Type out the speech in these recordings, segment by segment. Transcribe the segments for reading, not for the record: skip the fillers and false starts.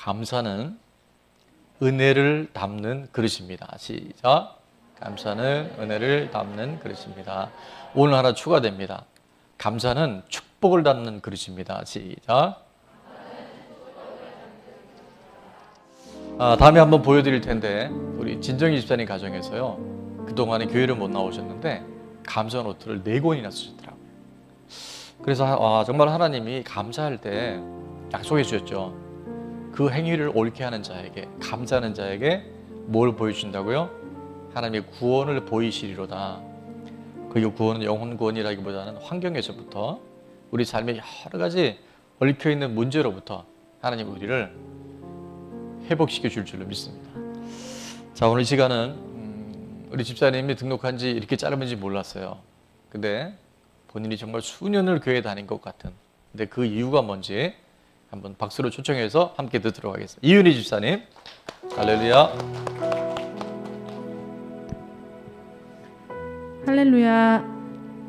감사는 은혜를 담는 그릇입니다. 시작. 감사는 은혜를 담는 그릇입니다. 오늘 하나 추가됩니다. 감사는 축복을 담는 그릇입니다. 시작. 다음에 한번 보여드릴 텐데 우리 진정희 집사님 가정에서요, 그동안에 교회를 못 나오셨는데 감사 노트를 4권이나 쓰셨더라고요. 그래서 정말 하나님이 감사할 때 약속해 주셨죠. 그 행위를 옳게 하는 자에게, 감사하는 자에게 뭘 보여주신다고요? 하나님의 구원을 보이시리로다. 그 구원은 영혼 구원이라기보다는 환경에서부터, 우리 삶의 여러 가지 얽혀있는 문제로부터 하나님 우리를 회복시켜 줄 줄로 믿습니다. 자, 오늘 시간은 우리 집사님이 등록한 지 이렇게 짧은지 몰랐어요. 근데 본인이 정말 수년을 교회 다닌 것 같은, 근데 그 이유가 뭔지 한번 박수로 초청해서 함께 듣도록 하겠습니다. 이윤희 집사님. 할렐루야. 할렐루야.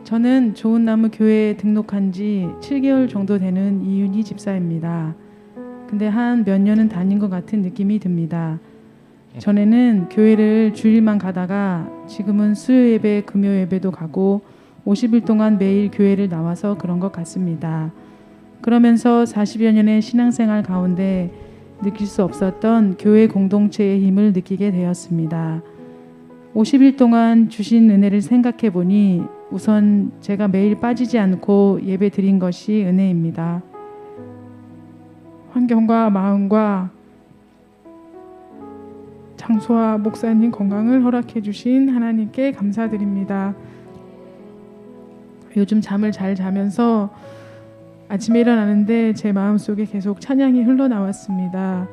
저는 좋은나무 교회에 등록한 지 7개월 정도 되는 이윤희 집사입니다. 근데 한 몇 년은 다닌 것 같은 느낌이 듭니다. 전에는 교회를 주일만 가다가 지금은 수요 예배, 금요 예배도 가고 50일 동안 매일 교회를 나와서 그런 것 같습니다. 그러면서 40여 년의 신앙생활 가운데 느낄 수 없었던 교회 공동체의 힘을 느끼게 되었습니다. 50일 동안 주신 은혜를 생각해 보니 우선 제가 매일 빠지지 않고 예배 드린 것이 은혜입니다. 환경과 마음과 장소와 목사님 건강을 허락해 주신 하나님께 감사드립니다. 요즘 잠을 잘 자면서 아침에 일어나는데 제 마음속에 계속 찬양이 흘러나왔습니다.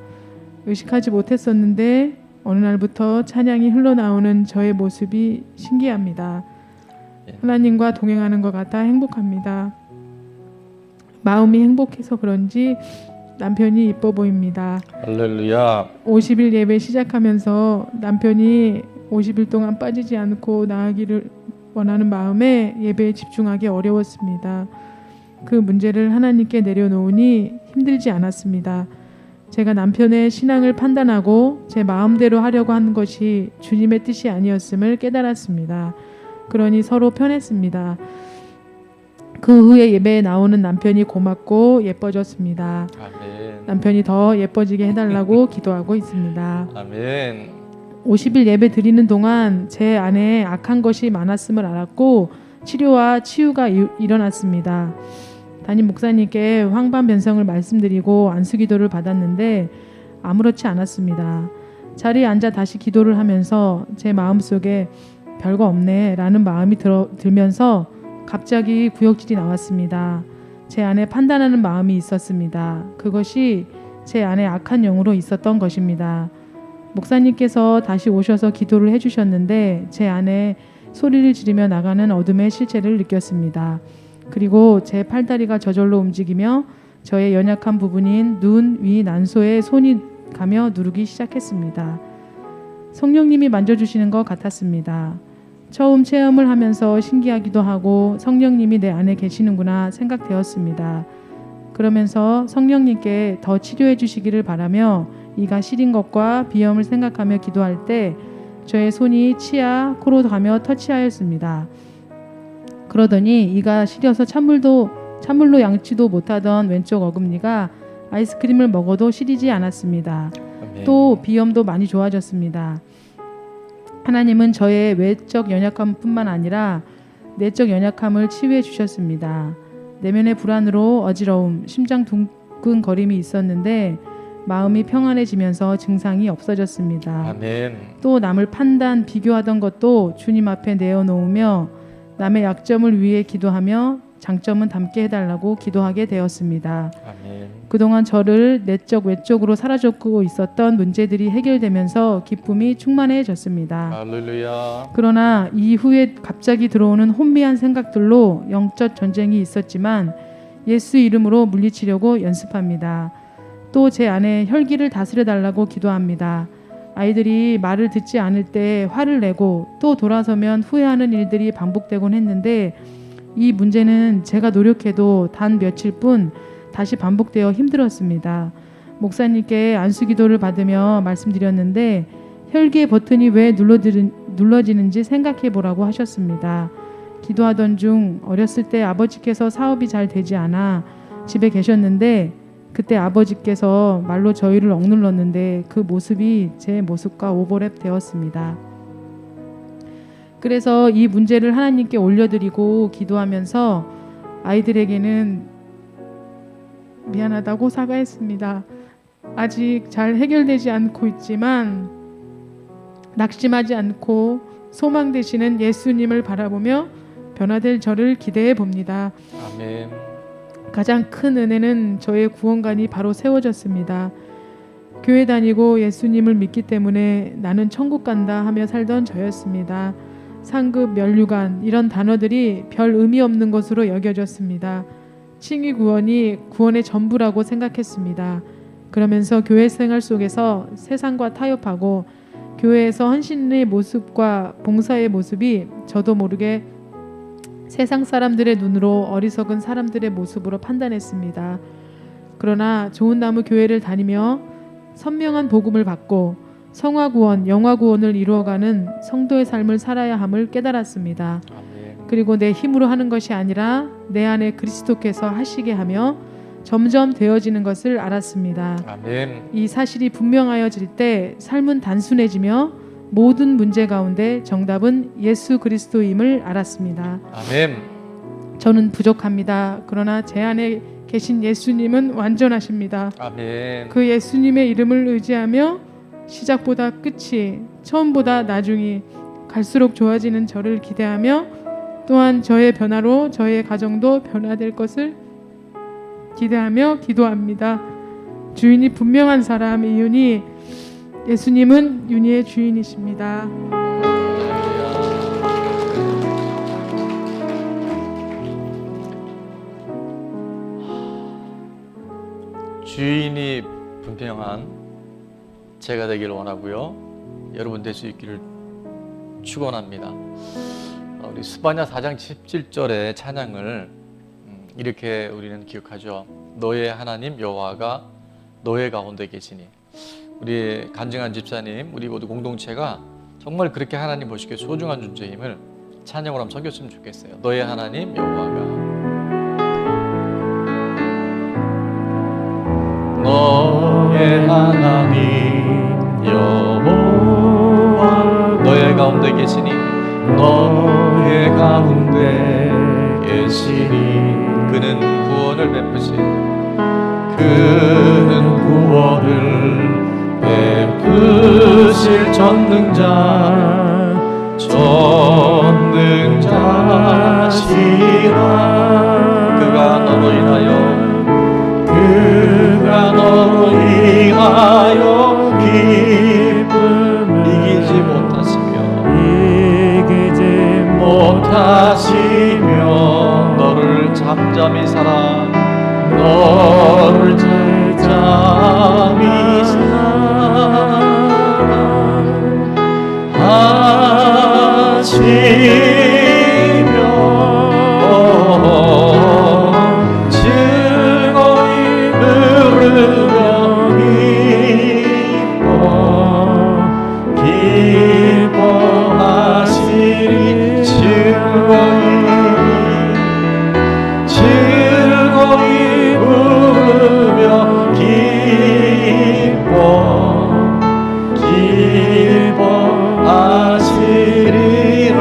의식하지 못했었는데 어느 날부터 찬양이 흘러나오는 저의 모습이 신기합니다. 하나님과 동행하는 것 같아 행복합니다. 마음이 행복해서 그런지 남편이 이뻐 보입니다. 할렐루야. 50일 예배 시작하면서 남편이 50일 동안 빠지지 않고 나아가기를 원하는 마음에 예배에 집중하기 어려웠습니다. 그 문제를 하나님께 내려놓으니 힘들지 않았습니다. 제가 남편의 신앙을 판단하고 제 마음대로 하려고 하는 것이 주님의 뜻이 아니었음을 깨달았습니다. 그러니 서로 편했습니다. 그 후에 예배에 나오는 남편이 고맙고 예뻐졌습니다. 아멘. 남편이 더 예뻐지게 해달라고 기도하고 있습니다. 아멘. 50일 예배 드리는 동안 제 안에 악한 것이 많았음을 알았고 치료와 치유가 일어났습니다. 담임 목사님께 황반변성을 말씀드리고 안수기도를 받았는데 아무렇지 않았습니다. 자리에 앉아 다시 기도를 하면서 제 마음속에 별거 없네 라는 마음이 들면서 갑자기 구역질이 나왔습니다. 제 안에 판단하는 마음이 있었습니다. 그것이 제 안에 악한 영으로 있었던 것입니다. 목사님께서 다시 오셔서 기도를 해주셨는데 제 안에 소리를 지르며 나가는 어둠의 실체를 느꼈습니다. 그리고 제 팔다리가 저절로 움직이며 저의 연약한 부분인 눈, 위, 난소에 손이 가며 누르기 시작했습니다. 성령님이 만져주시는 것 같았습니다. 처음 체험을 하면서 신기하기도 하고 성령님이 내 안에 계시는구나 생각되었습니다. 그러면서 성령님께 더 치료해 주시기를 바라며 이가 시린 것과 비염을 생각하며 기도할 때 저의 손이 치아, 코로 가며 터치하였습니다. 그러더니 이가 시려서 찬물로 양치도 못하던 왼쪽 어금니가 아이스크림을 먹어도 시리지 않았습니다. 아멘. 또 비염도 많이 좋아졌습니다. 하나님은 저의 외적 연약함뿐만 아니라 내적 연약함을 치유해 주셨습니다. 내면의 불안으로 어지러움, 심장 두근거림이 있었는데 마음이 평안해지면서 증상이 없어졌습니다. 아멘. 또 남을 판단, 비교하던 것도 주님 앞에 내어놓으며 남의 약점을 위해 기도하며 장점은 담게 해달라고 기도하게 되었습니다. 아멘. 그동안 저를 내적, 외적으로 사라졌고 있었던 문제들이 해결되면서 기쁨이 충만해졌습니다. 할렐루야. 그러나 이후에 갑자기 들어오는 혼미한 생각들로 영적 전쟁이 있었지만 예수 이름으로 물리치려고 연습합니다. 또 제 안에 혈기를 다스려 달라고 기도합니다. 아이들이 말을 듣지 않을 때 화를 내고 또 돌아서면 후회하는 일들이 반복되곤 했는데 이 문제는 제가 노력해도 단 며칠뿐 다시 반복되어 힘들었습니다. 목사님께 안수기도를 받으며 말씀드렸는데 혈기의 버튼이 왜 눌러지는지 생각해 보라고 하셨습니다. 기도하던 중 어렸을 때 아버지께서 사업이 잘 되지 않아 집에 계셨는데 그때 아버지께서 말로 저희를 억눌렀는데 그 모습이 제 모습과 오버랩 되었습니다. 그래서 이 문제를 하나님께 올려드리고 기도하면서 아이들에게는 미안하다고 사과했습니다. 아직 잘 해결되지 않고 있지만 낙심하지 않고 소망 되시는 예수님을 바라보며 변화될 저를 기대해 봅니다. 아멘. 가장 큰 은혜는 저의 구원관이 바로 세워졌습니다. 교회 다니고 예수님을 믿기 때문에 나는 천국 간다 하며 살던 저였습니다. 상급, 면류관 이런 단어들이 별 의미 없는 것으로 여겨졌습니다. 칭의 구원이 구원의 전부라고 생각했습니다. 그러면서 교회 생활 속에서 세상과 타협하고 교회에서 헌신의 모습과 봉사의 모습이 저도 모르게 세상 사람들의 눈으로 어리석은 사람들의 모습으로 판단했습니다. 그러나 좋은 나무 교회를 다니며 선명한 복음을 받고 성화구원, 영화구원을 이루어가는 성도의 삶을 살아야 함을 깨달았습니다. 아멘. 그리고 내 힘으로 하는 것이 아니라 내 안에 그리스도께서 하시게 하며 점점 되어지는 것을 알았습니다. 아멘. 이 사실이 분명하여질 때 삶은 단순해지며 모든 문제 가운데 정답은 예수 그리스도임을 알았습니다. 아멘. 저는 부족합니다. 그러나 제 안에 계신 예수님은 완전하십니다. 아멘. 그 예수님의 이름을 의지하며 시작보다 끝이, 처음보다 나중이 갈수록 좋아지는 저를 기대하며 또한 저의 변화로 저의 가정도 변화될 것을 기대하며 기도합니다. 주인이 분명한 사람 이윤희, 예수님은 윤희의 주인이십니다. 주인이 분명한 제가 되기를 원하고요. 여러분 될 수 있기를 축원합니다. 우리 스바냐 4장 17절의 찬양을 이렇게 우리는 기억하죠. 너의 하나님 여호와가 너의 가운데 계시니. 우리 간증한 집사님, 우리 모두 공동체가 정말 그렇게 하나님 보시기에 소중한 존재임을 찬양으로 한번 섬겼으면 좋겠어요. 너의 하나님 여호와가 너의 하나님 여호와 너의 가운데 계시니 너의 가운데 계시니 그는 구원을 베푸신 그는 구원을 베푸실 전능자시라 그가 너로 인하여 기쁨을 이기지 못하시며 너를 잠잠히 사랑 너를 잠잠히 사랑하시며 즐거이 부르며 기뻐하시리 즐거이 부르며 기뻐하시리라.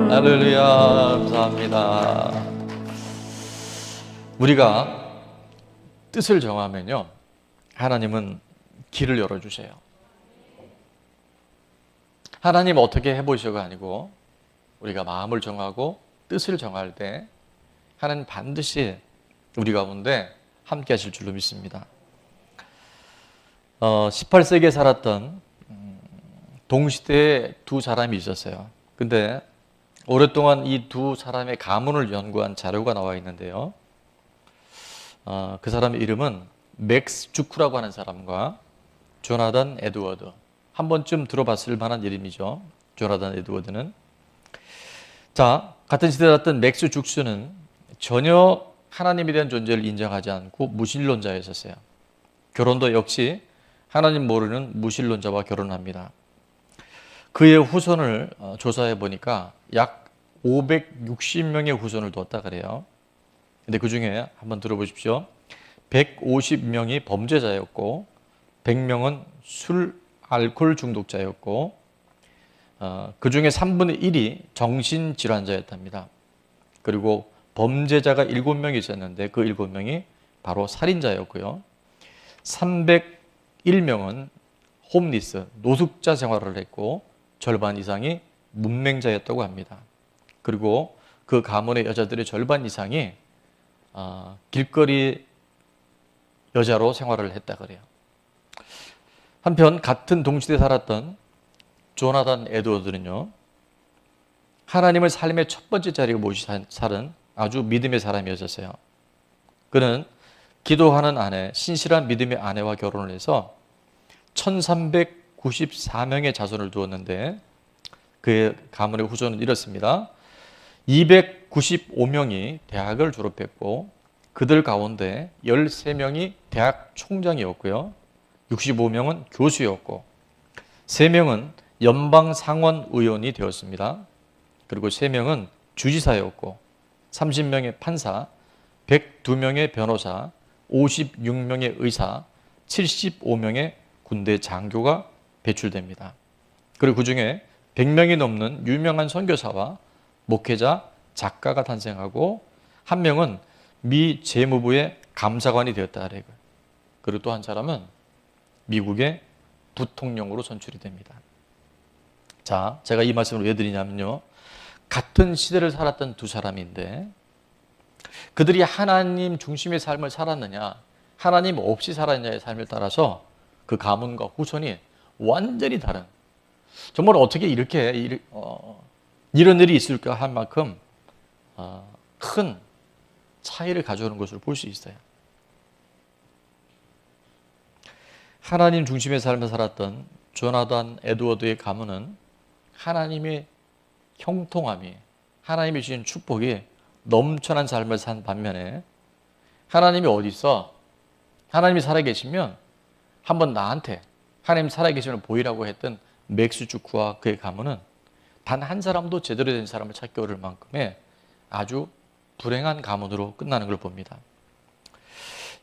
할렐루야. 감사합니다. 우리가 뜻을 정하면요 하나님은 길을 열어주세요. 하나님 어떻게 해보시오가 아니고 우리가 마음을 정하고 뜻을 정할 때 하나님 반드시 우리 가운데 함께 하실 줄로 믿습니다. 18세기에 살았던 동시대에 두 사람이 있었어요. 근데 오랫동안 이 두 사람의 가문을 연구한 자료가 나와 있는데요. 그 사람의 이름은 맥스 주크라고 하는 사람과 조나단 에드워드. 한 번쯤 들어봤을 만한 이름이죠. 조나단 에드워드는. 자, 같은 시대에 살았던 맥스 주크는 전혀 하나님에 대한 존재를 인정하지 않고 무신론자였었어요. 결혼도 역시 하나님 모르는 무신론자와 결혼합니다. 그의 후손을 조사해 보니까 약 560명의 후손을 두었다 그래요. 근데 그 중에 한번 들어보십시오. 150명이 범죄자였고 100명은 술, 알코올 중독자였고 그 중에 3분의 1이 정신질환자였답니다. 그리고 범죄자가 7명이 있었는데 그 7명이 바로 살인자였고요. 301명은 홈리스, 노숙자 생활을 했고 절반 이상이 문맹자였다고 합니다. 그리고 그 가문의 여자들의 절반 이상이 길거리 여자로 생활을 했다 그래요. 한편 같은 동시대에 살았던 조나단 에드워드는요, 하나님을 삶의 첫 번째 자리에 모시 살은 아주 믿음의 사람이었어요. 그는 기도하는 아내, 신실한 믿음의 아내와 결혼을 해서 1394명의 자손을 두었는데 그의 가문의 후손은 이렇습니다. 295명이 대학을 졸업했고 그들 가운데 13명이 대학 총장이었고요. 65명은 교수였고 3명은 연방 상원 의원이 되었습니다. 그리고 3명은 주지사였고 30명의 판사, 102명의 변호사, 56명의 의사, 75명의 군대 장교가 배출됩니다. 그리고 그 중에 100명이 넘는 유명한 선교사와 목회자, 작가가 탄생하고 한 명은 미 재무부의 감사관이 되었다. 그리고 또 한 사람은 미국의 부통령으로 선출이 됩니다. 자, 제가 이 말씀을 왜 드리냐면요. 같은 시대를 살았던 두 사람인데 그들이 하나님 중심의 삶을 살았느냐, 하나님 없이 살았느냐의 삶을 따라서 그 가문과 후손이 완전히 다른, 정말 어떻게 이렇게 이런 일이 있을까 할 만큼 큰 차이를 가져오는 것을 볼 수 있어요. 하나님 중심의 삶을 살았던 조나단 에드워드의 가문은 하나님의 형통함이, 하나님이 주신 축복이 넘쳐난 삶을 산 반면에 하나님이 어디 있어? 하나님이 살아계시면 한번 나한테 하나님 살아계시면 보이라고 했던 맥스 주크와 그의 가문은 단 한 사람도 제대로 된 사람을 찾기 어려울 만큼의 아주 불행한 가문으로 끝나는 걸 봅니다.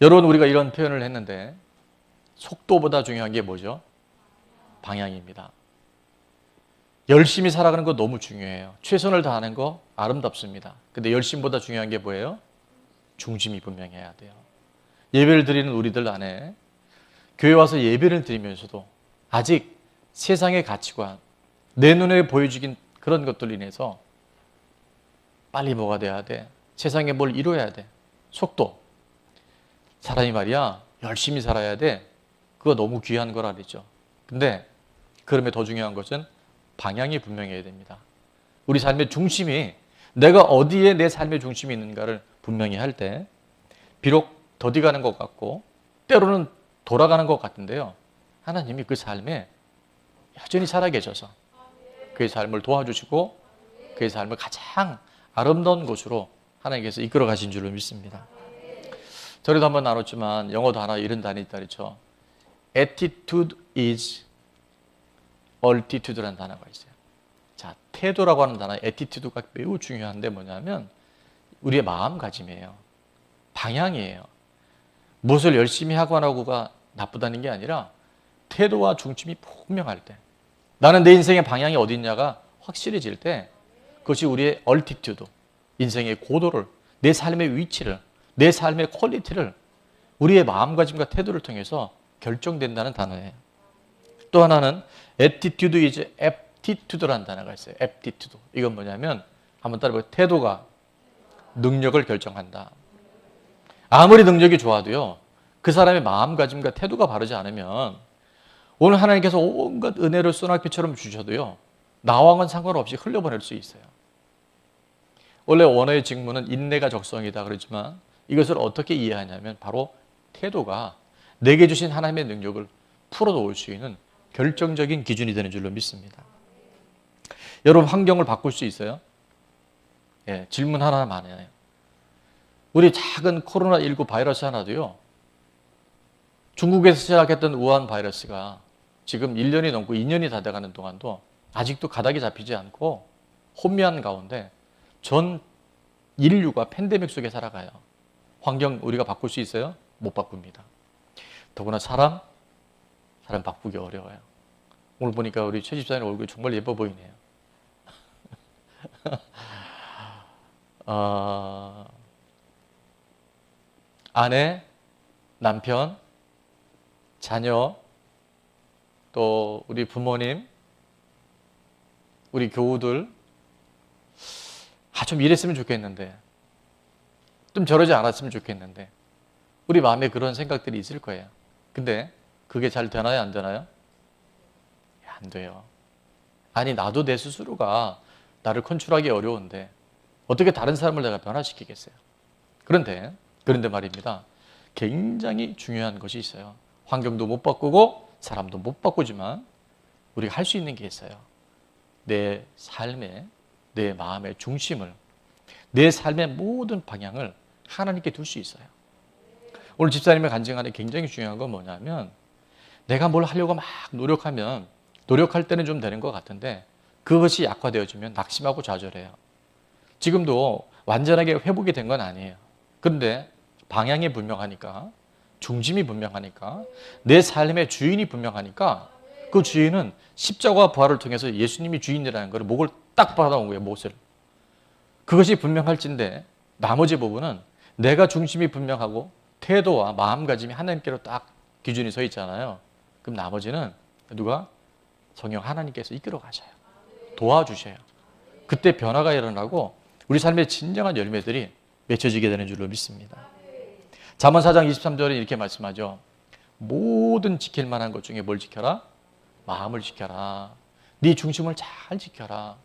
여러분, 우리가 이런 표현을 했는데 속도보다 중요한 게 뭐죠? 방향입니다. 열심히 살아가는 거 너무 중요해요. 최선을 다하는 거 아름답습니다. 근데 열심보다 중요한 게 뭐예요? 중심이 분명해야 돼요. 예배를 드리는 우리들 안에 교회 와서 예배를 드리면서도 아직 세상의 가치관, 내 눈에 보여지긴 그런 것들로 인해서 빨리 뭐가 돼야 돼? 세상에 뭘 이뤄야 돼? 속도. 사람이 말이야 열심히 살아야 돼. 그거 너무 귀한 거라 그러죠. 근데 그럼에 더 중요한 것은 방향이 분명해야 됩니다. 우리 삶의 중심이, 내가 어디에 내 삶의 중심이 있는가를 분명히 할 때 비록 더디가는 것 같고 때로는 돌아가는 것 같은데요, 하나님이 그 삶에 여전히 살아계셔서 그의 삶을 도와주시고 그의 삶을 가장 아름다운 곳으로 하나님께서 이끌어 가신 줄로 믿습니다. 전에도 한번 나눴지만 영어 단어 이런 단어 있다 그랬죠. Attitude is altitude라는 단어가 있어요. 자, 태도라고 하는 단어, attitude가 매우 중요한데 뭐냐면 우리의 마음가짐이에요. 방향이에요. 무엇을 열심히 하고 안 하고가 나쁘다는 게 아니라 태도와 중심이 분명할 때, 나는 내 인생의 방향이 어디 있냐가 확실해질 때, 그것이 우리의 얼티튜드, 인생의 고도를, 내 삶의 위치를, 내 삶의 퀄리티를 우리의 마음가짐과 태도를 통해서 결정된다는 단어예요. 또 하나는 attitude is aptitude라는 단어가 있어요. aptitude. 이건 뭐냐면 한번 따라해볼까요? 태도가 능력을 결정한다. 아무리 능력이 좋아도요, 그 사람의 마음가짐과 태도가 바르지 않으면 오늘 하나님께서 온갖 은혜를 소나기처럼 주셔도요, 나와는 상관없이 흘려보낼 수 있어요. 원래 원어의 직문은 인내가 적성이다 그러지만 이것을 어떻게 이해하냐면 바로 태도가 내게 주신 하나님의 능력을 풀어놓을 수 있는 결정적인 기준이 되는 줄로 믿습니다. 여러분, 환경을 바꿀 수 있어요? 예, 질문 하나만 해요. 우리 작은 코로나19 바이러스 하나도요, 중국에서 시작했던 우한 바이러스가 지금 1년이 넘고 2년이 다 돼가는 동안도 아직도 가닥이 잡히지 않고 혼미한 가운데 전 인류가 팬데믹 속에 살아가요. 환경 우리가 바꿀 수 있어요? 못 바꿉니다. 더구나 사람 바꾸기 어려워요. 오늘 보니까 우리 최 집사님 얼굴이 정말 예뻐 보이네요. 아내, 남편, 자녀, 또 우리 부모님, 우리 교우들, 좀 이랬으면 좋겠는데, 좀 저러지 않았으면 좋겠는데, 우리 마음에 그런 생각들이 있을 거예요. 근데 그게 잘 되나요? 안 되나요? 안 돼요. 아니, 나도 내 스스로가 나를 컨트롤하기 어려운데 어떻게 다른 사람을 내가 변화시키겠어요? 그런데 말입니다. 굉장히 중요한 것이 있어요. 환경도 못 바꾸고 사람도 못 바꾸지만 우리가 할 수 있는 게 있어요. 내 삶의, 내 마음의 중심을, 내 삶의 모든 방향을 하나님께 둘 수 있어요. 오늘 집사님의 간증 안에 굉장히 중요한 건 뭐냐면, 내가 뭘 하려고 막 노력하면 노력할 때는 좀 되는 것 같은데 그것이 약화되어지면 낙심하고 좌절해요. 지금도 완전하게 회복이 된 건 아니에요. 그런데 방향이 분명하니까, 중심이 분명하니까, 내 삶의 주인이 분명하니까, 그 주인은 십자가와 부활을 통해서 예수님이 주인이라는 걸 목을 딱 받아온 거예요. 못을. 그것이 분명할진데 나머지 부분은 내가 중심이 분명하고 태도와 마음가짐이 하나님께로 딱 기준이 서 있잖아요. 그럼 나머지는 누가? 성령 하나님께서 이끌어 가셔요. 도와주셔요. 그때 변화가 일어나고 우리 삶의 진정한 열매들이 맺혀지게 되는 줄로 믿습니다. 잠언 4장 23절에 이렇게 말씀하죠. 모든 지킬 만한 것 중에 뭘 지켜라? 마음을 지켜라. 네 중심을 잘 지켜라.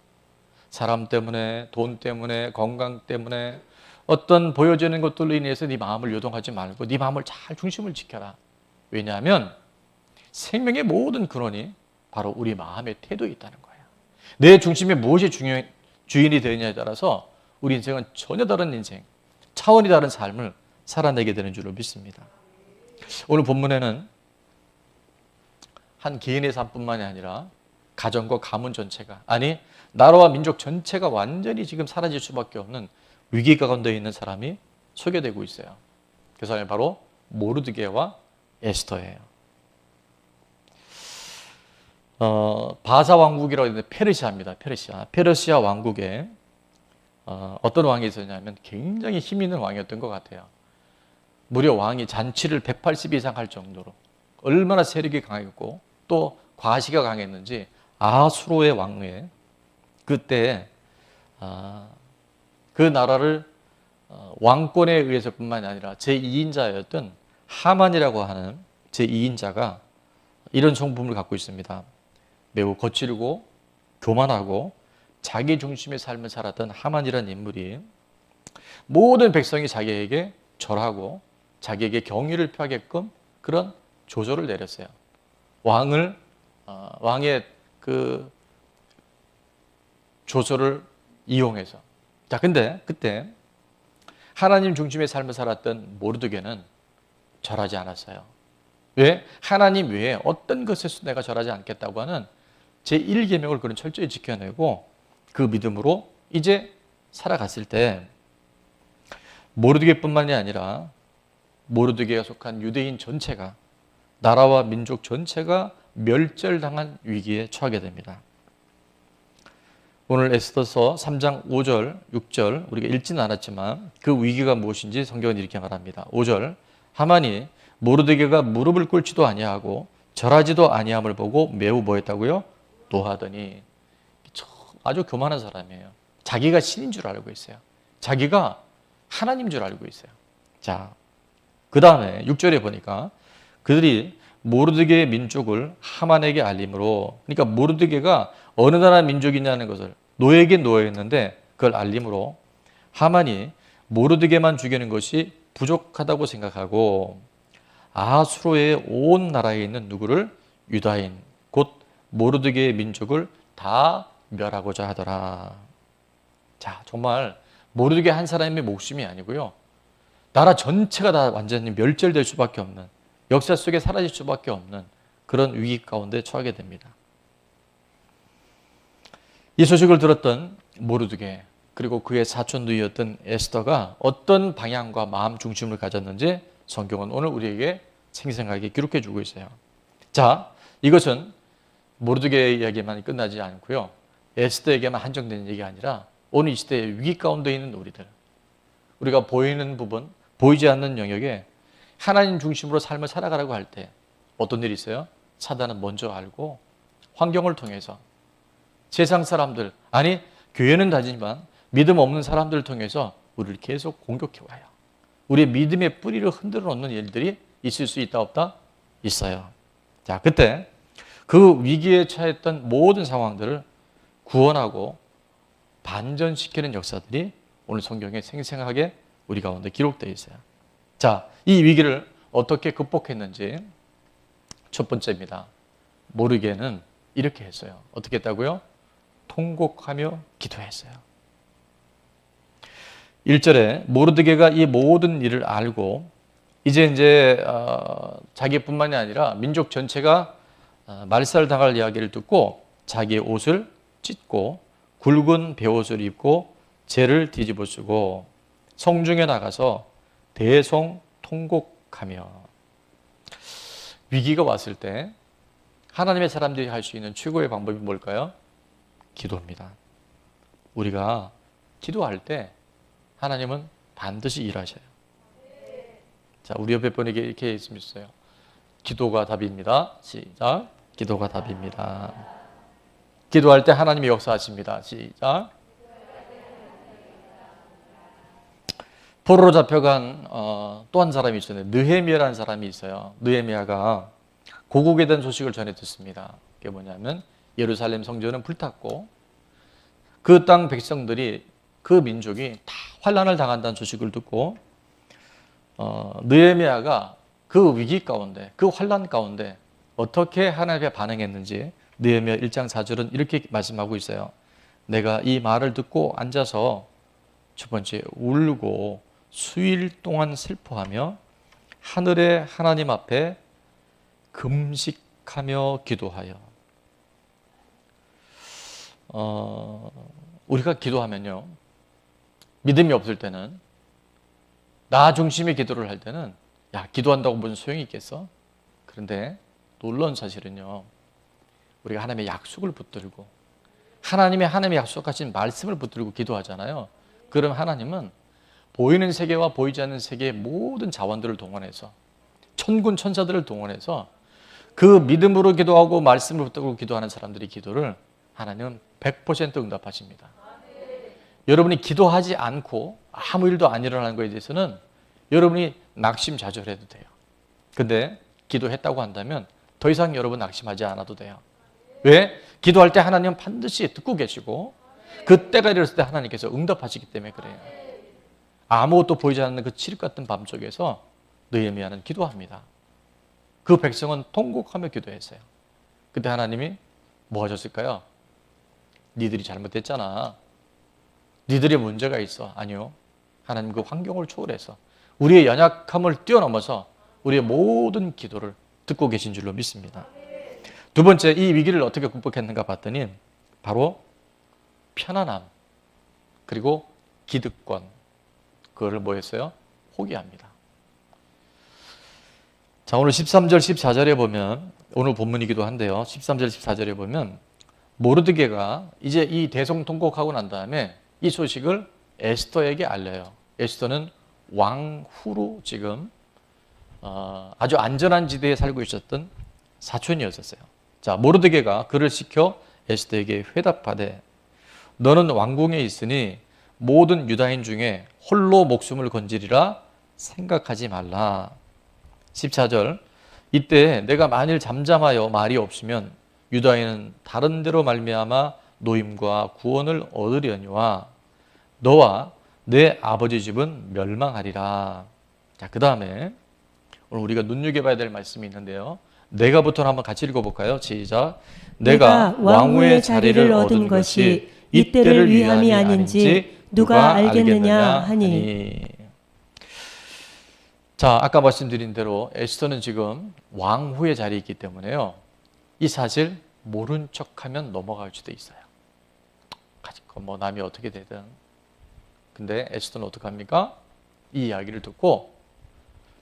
사람 때문에, 돈 때문에, 건강 때문에 어떤 보여지는 것들로 인해서 네 마음을 요동하지 말고 네 마음을 잘 중심을 지켜라. 왜냐하면 생명의 모든 근원이 바로 우리 마음의 태도에 있다는 거예요. 내 중심에 무엇이 주인이 되느냐에 따라서 우리 인생은 전혀 다른 인생, 차원이 다른 삶을 살아내게 되는 줄로 믿습니다. 오늘 본문에는 한 개인의 삶뿐만이 아니라 가정과 가문 전체가, 아니 나라와 민족 전체가 완전히 지금 사라질 수밖에 없는 위기 가운데 있는 사람이 소개되고 있어요. 그 사람이 바로 모르드게와 에스더예요. 바사 왕국이라고 하는데 페르시아입니다. 페르시아 왕국에 어떤 왕이 있었냐면 굉장히 힘 있는 왕이었던 것 같아요. 무려 왕이 잔치를 180 이상 할 정도로 얼마나 세력이 강했고 또 과시가 강했는지, 아수로의 왕후에 그때 그 나라를 왕권에 의해서뿐만이 아니라 제2인자였던 하만이라고 하는 제2인자가 이런 성품을 갖고 있습니다. 매우 거칠고 교만하고 자기 중심의 삶을 살았던 하만이라는 인물이 모든 백성이 자기에게 절하고 자기에게 경의를 표하게끔 그런 조조를 내렸어요. 왕의 그 조소를 이용해서. 자, 근데 그때 하나님 중심의 삶을 살았던 모르드게는 절하지 않았어요. 왜? 하나님 외에 어떤 것에서 내가 절하지 않겠다고 하는 제1계명을 그는 철저히 지켜내고 그 믿음으로 이제 살아갔을 때 모르드게뿐만이 아니라 모르드게가 속한 유대인 전체가, 나라와 민족 전체가 멸절당한 위기에 처하게 됩니다. 오늘 에스더서 3장 5절, 6절 우리가 읽지는 않았지만 그 위기가 무엇인지 성경은 이렇게 말합니다. 5절, 하만이 모르드게가 무릎을 꿇지도 아니하고 절하지도 아니함을 보고 매우 뭐했다고요? 노하더니. 아주 교만한 사람이에요. 자기가 신인 줄 알고 있어요. 자기가 하나님 줄 알고 있어요. 자, 그 다음에 6절에 보니까 그들이 모르드게의 민족을 하만에게 알림으로, 그러니까 모르드게가 어느 나라 민족이냐는 것을 노예에게 노예였는데 그걸 알림으로 하만이 모르드게만 죽이는 것이 부족하다고 생각하고 아수로의 온 나라에 있는 누구를? 유다인 곧 모르드게의 민족을 다 멸하고자 하더라. 자, 정말 모르드게 한 사람의 목숨이 아니고요, 나라 전체가 다 완전히 멸절될 수밖에 없는, 역사 속에 사라질 수밖에 없는 그런 위기 가운데 처하게 됩니다. 이 소식을 들었던 모르드게, 그리고 그의 사촌 누이였던 에스더가 어떤 방향과 마음 중심을 가졌는지 성경은 오늘 우리에게 생생하게 기록해 주고 있어요. 자, 이것은 모르드게의 이야기만 끝나지 않고요, 에스더에게만 한정된 얘기가 아니라 오늘 이 시대의 위기 가운데 있는 우리들, 우리가 보이는 부분, 보이지 않는 영역에 하나님 중심으로 삶을 살아가라고 할 때 어떤 일이 있어요? 사단은 먼저 알고 환경을 통해서 세상 사람들, 아니 교회는 다지만 믿음 없는 사람들을 통해서 우리를 계속 공격해 와요. 우리의 믿음의 뿌리를 흔들어 놓는 일들이 있을 수 있다 없다? 있어요. 자, 그때 그 위기에 처했던 모든 상황들을 구원하고 반전시키는 역사들이 오늘 성경에 생생하게 우리 가운데 기록되어 있어요. 자, 이 위기를 어떻게 극복했는지 첫 번째입니다. 모르게는 이렇게 했어요. 어떻게 했다고요? 통곡하며 기도했어요. 1절에 모르드게가 이 모든 일을 알고 이제 자기뿐만이 아니라 민족 전체가 말살당할 이야기를 듣고 자기의 옷을 찢고 굵은 베옷을 입고 재를 뒤집어 쓰고 성중에 나가서 대성통곡하며. 위기가 왔을 때 하나님의 사람들이 할 수 있는 최고의 방법이 뭘까요? 기도입니다. 우리가 기도할 때 하나님은 반드시 일하셔요. 자, 우리 옆에 분에게 이렇게 있으면 있어요. 기도가 답입니다. 시작. 기도가 답입니다. 기도할 때 하나님이 역사하십니다. 시작. 포로로 잡혀간 또 한 사람이 있어요. 느헤미야라는 사람이 있어요. 느헤미야가 고국에 대한 소식을 전해 듣습니다. 그게 뭐냐면 예루살렘 성전은 불탔고 그 땅 백성들이, 그 민족이 다 환난을 당한다는 소식을 듣고 느헤미야가 그 위기 가운데, 그 환난 가운데 어떻게 하나님께 반응했는지 느헤미야 1장 4절은 이렇게 말씀하고 있어요. 내가 이 말을 듣고 앉아서 첫 번째 울고 수일 동안 슬퍼하며 하늘의 하나님 앞에 금식하며 기도하여. 우리가 기도하면요, 믿음이 없을 때는, 나 중심의 기도를 할 때는 야, 기도한다고 무슨 소용이 있겠어? 그런데 놀라운 사실은요, 우리가 하나님의 약속을 붙들고 하나님의 약속하신 말씀을 붙들고 기도하잖아요. 그럼 하나님은 보이는 세계와 보이지 않는 세계의 모든 자원들을 동원해서, 천군 천사들을 동원해서 그 믿음으로 기도하고 말씀을 붙들고 기도하는 사람들의 기도를 하나님은 100% 응답하십니다. 여러분이 기도하지 않고 아무 일도 안 일어나는 것에 대해서는 여러분이 낙심좌절해도 돼요. 근데 기도했다고 한다면 더 이상 여러분 낙심하지 않아도 돼요. 왜? 기도할 때 하나님은 반드시 듣고 계시고 그 때가 이르렀을 때 하나님께서 응답하시기 때문에 그래요. 아무것도 보이지 않는 그 칠흑 같은 밤 속에서 느헤미야는 기도합니다. 그 백성은 통곡하며 기도했어요. 그때 하나님이 뭐 하셨을까요? 니들이 잘못했잖아. 니들이 문제가 있어. 아니요. 하나님 그 환경을 초월해서 우리의 연약함을 뛰어넘어서 우리의 모든 기도를 듣고 계신 줄로 믿습니다. 두 번째, 이 위기를 어떻게 극복했는가 봤더니 바로 편안함, 그리고 기득권, 그거를 뭐 했어요? 포기합니다. 자, 오늘 13절 14절에 보면, 오늘 본문이기도 한데요, 13절 14절에 보면 모르드게가 이제 이 대성통곡하고 난 다음에 이 소식을 에스더에게 알려요. 에스더는 왕후로 지금 아주 안전한 지대에 살고 있었던 사촌이었어요. 자, 모르드게가 그를 시켜 에스더에게 회답하되 너는 왕궁에 있으니 모든 유다인 중에 홀로 목숨을 건지리라 생각하지 말라. 14절, 이때 내가 만일 잠잠하여 말이 없으면 유다인은 다른 데로 말미암아 노임과 구원을 얻으려니와 너와 내 아버지 집은 멸망하리라. 자, 그 다음에 오늘 우리가 눈여겨봐야 될 말씀이 있는데요, 내가부터 한번 같이 읽어볼까요? 시작. 내가 왕후의 자리를 얻은 것이 이때를 위함이 아닌지 누가 알겠느냐 하니. 자, 아까 말씀드린 대로 에스더는 지금 왕후의 자리에 있기 때문에요. 이 사실 모른 척하면 넘어갈 수도 있어요. 가지고 뭐 남이 어떻게 되든. 근데 에스더는 어떡합니까? 이 이야기를 듣고